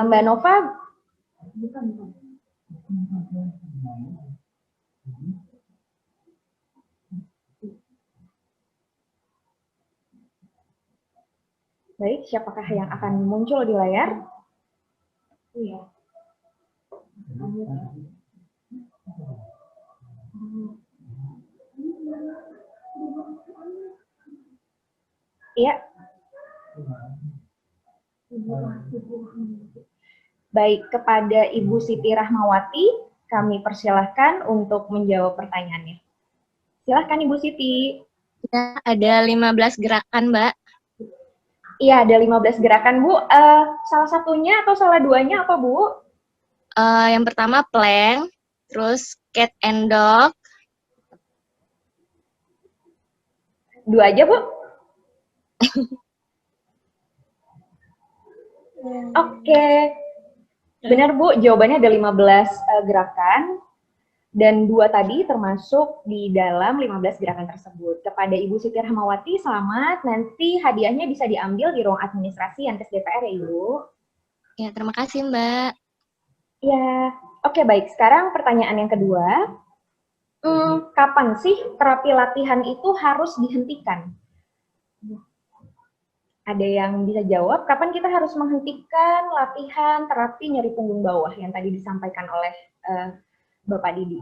Mbak Nova? Baik, siapakah yang akan muncul di layar? Iya. Iya. Baik, kepada Ibu Siti Rahmawati, kami persilahkan untuk menjawab pertanyaannya. Silahkan Ibu Siti. Ya, ada 15 gerakan, Mbak. Iya, ada 15 gerakan, Bu. Salah satunya atau salah duanya apa, Bu? Yang pertama plank, terus cat and dog. 2 aja, Bu. Oke. Benar Bu, jawabannya ada 15 gerakan. Dan 2 tadi termasuk di dalam 15 gerakan tersebut. Kepada Ibu Siti Rahmawati, selamat. Nanti hadiahnya bisa diambil di ruang administrasi Yankes DPR ya Ibu. Ya, terima kasih Mbak. Ya, oke baik. Sekarang pertanyaan yang kedua. Kapan sih terapi latihan itu harus dihentikan? Ada yang bisa jawab, kapan kita harus menghentikan latihan terapi nyeri punggung bawah yang tadi disampaikan oleh Bapak Didi?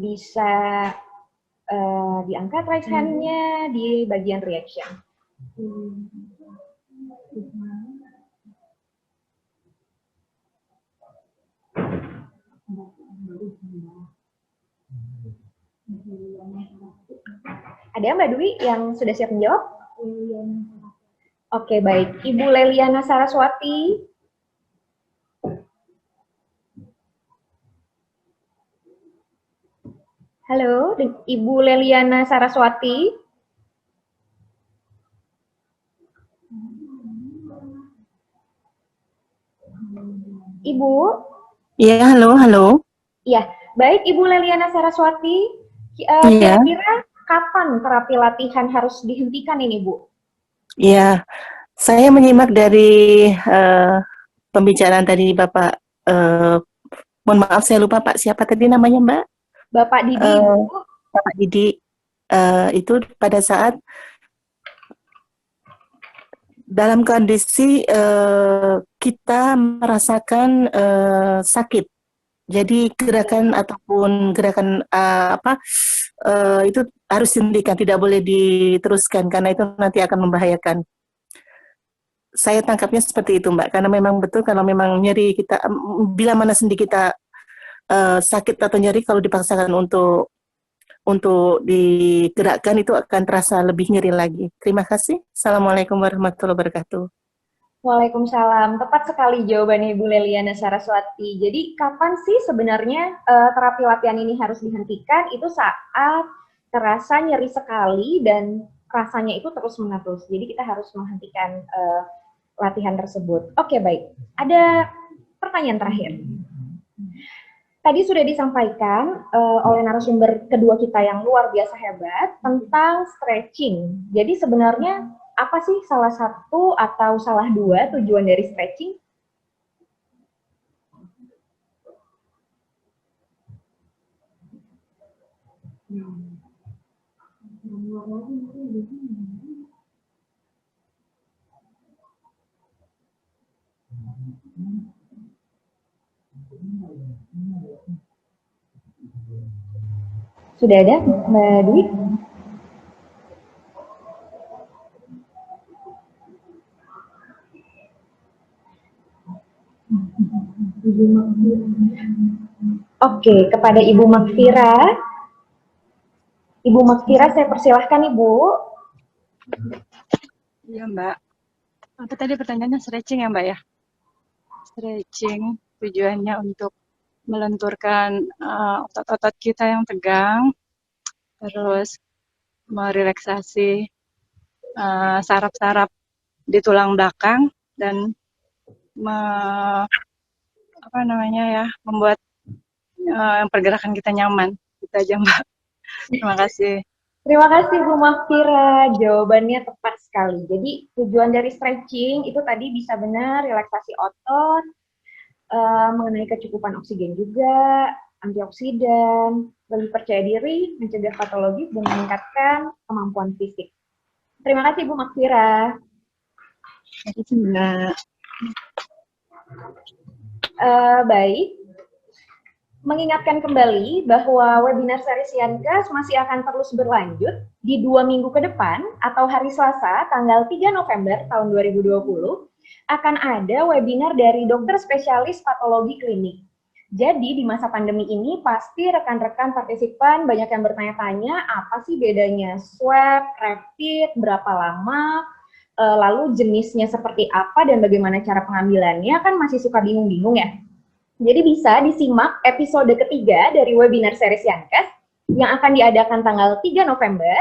Bisa diangkat right hand-nya di bagian reaction. Ada Mbak Dwi yang sudah siap menjawab? Oke, baik. Ibu Leliana Saraswati. Halo, Ibu Leliana Saraswati. Ibu? Iya, halo. Iya, baik Ibu Leliana Saraswati. Iya. Kira-kira kapan terapi latihan harus dihentikan ini, Bu? Iya, saya menyimak dari pembicaraan tadi Bapak. Mohon maaf, saya lupa Pak, siapa tadi namanya Mbak? Bapak Didi, Bu. Bapak Didi. Itu pada saat dalam kondisi kita merasakan sakit. Jadi gerakan ataupun gerakan itu harus dihentikan, tidak boleh diteruskan karena itu nanti akan membahayakan. Saya tangkapnya seperti itu Mbak, karena memang betul kalau memang nyeri kita, bila mana sendi kita sakit atau nyeri, kalau dipaksakan untuk digerakkan itu akan terasa lebih nyeri lagi. Terima kasih. Assalamualaikum warahmatullahi wabarakatuh. Waalaikumsalam. Tepat sekali jawabannya Ibu Leliana Saraswati. Jadi kapan sih sebenarnya terapi latihan ini harus dihentikan? Itu saat terasa nyeri sekali dan rasanya itu terus-menerus. Jadi kita harus menghentikan latihan tersebut. Oke, baik. Ada pertanyaan terakhir. Tadi sudah disampaikan oleh narasumber kedua kita yang luar biasa hebat tentang stretching. Jadi sebenarnya apa sih salah satu atau salah dua tujuan dari stretching? Sudah ada, Mbak Dwi? Oke, kepada Ibu Makfira. Ibu Makfira, saya persilahkan Ibu. Iya Mbak. Apa tadi pertanyaannya stretching ya Mbak ya? Stretching tujuannya untuk melenturkan otot-otot kita yang tegang, terus merelaksasi saraf-saraf di tulang belakang dan membuat pergerakan kita nyaman. Itu aja Mbak. Terima kasih. Terima kasih Bu Makfira, jawabannya tepat sekali. Jadi tujuan dari stretching itu tadi bisa benar relaksasi otot, mengenai kecukupan oksigen juga, antioksidan, lebih percaya diri, mencegah patologi, dan meningkatkan kemampuan fisik. Terima kasih Bu Makfira. Terima kasih Mbak. Baik. Mengingatkan kembali bahwa webinar series Yankes masih akan terus berlanjut di 2 minggu ke depan atau hari Selasa tanggal 3 November tahun 2020 akan ada webinar dari dokter spesialis patologi klinik. Jadi di masa pandemi ini pasti rekan-rekan partisipan banyak yang bertanya-tanya apa sih bedanya swab, rapid, berapa lama, lalu jenisnya seperti apa dan bagaimana cara pengambilannya, kan masih suka bingung-bingung ya. Jadi bisa disimak episode ketiga dari webinar series Yankes yang akan diadakan tanggal 3 November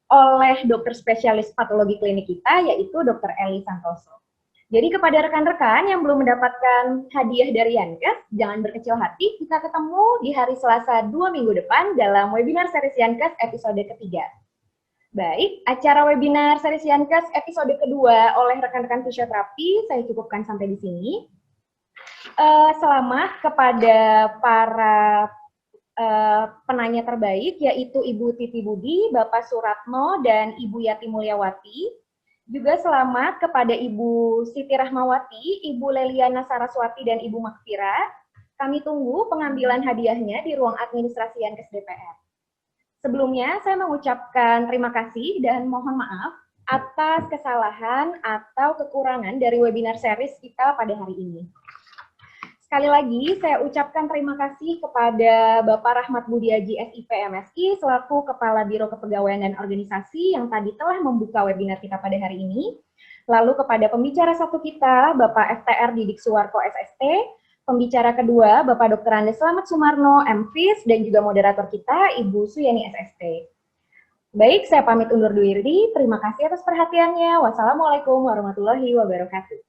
oleh dokter spesialis patologi klinik kita, yaitu Dr. Eli Santoso. Jadi kepada rekan-rekan yang belum mendapatkan hadiah dari Yankes, jangan berkecil hati, kita ketemu di hari Selasa 2 minggu depan dalam webinar series Yankes episode ketiga. Baik, acara webinar series Yankes episode kedua oleh rekan-rekan fisioterapi, saya cukupkan sampai di sini. Selamat kepada para penanya terbaik, yaitu Ibu Titi Budi, Bapak Suratno, dan Ibu Yati Mulyawati. Juga selamat kepada Ibu Siti Rahmawati, Ibu Leliana Saraswati, dan Ibu Makfira. Kami tunggu pengambilan hadiahnya di ruang administrasi Yankes DPR. Sebelumnya, saya mengucapkan terima kasih dan mohon maaf atas kesalahan atau kekurangan dari webinar series kita pada hari ini. Sekali lagi, saya ucapkan terima kasih kepada Bapak Rahmat Budiaji SIP MSI selaku Kepala Biro Kepegawaian dan Organisasi yang tadi telah membuka webinar kita pada hari ini. Lalu kepada pembicara satu kita, Bapak FTR Didik Suwarko SST, pembicara kedua, Bapak Dr. Andes Slamet Sumarno, MFIS, dan juga moderator kita, Ibu Suyani SST. Baik, saya pamit undur diri. Terima kasih atas perhatiannya. Wassalamualaikum warahmatullahi wabarakatuh.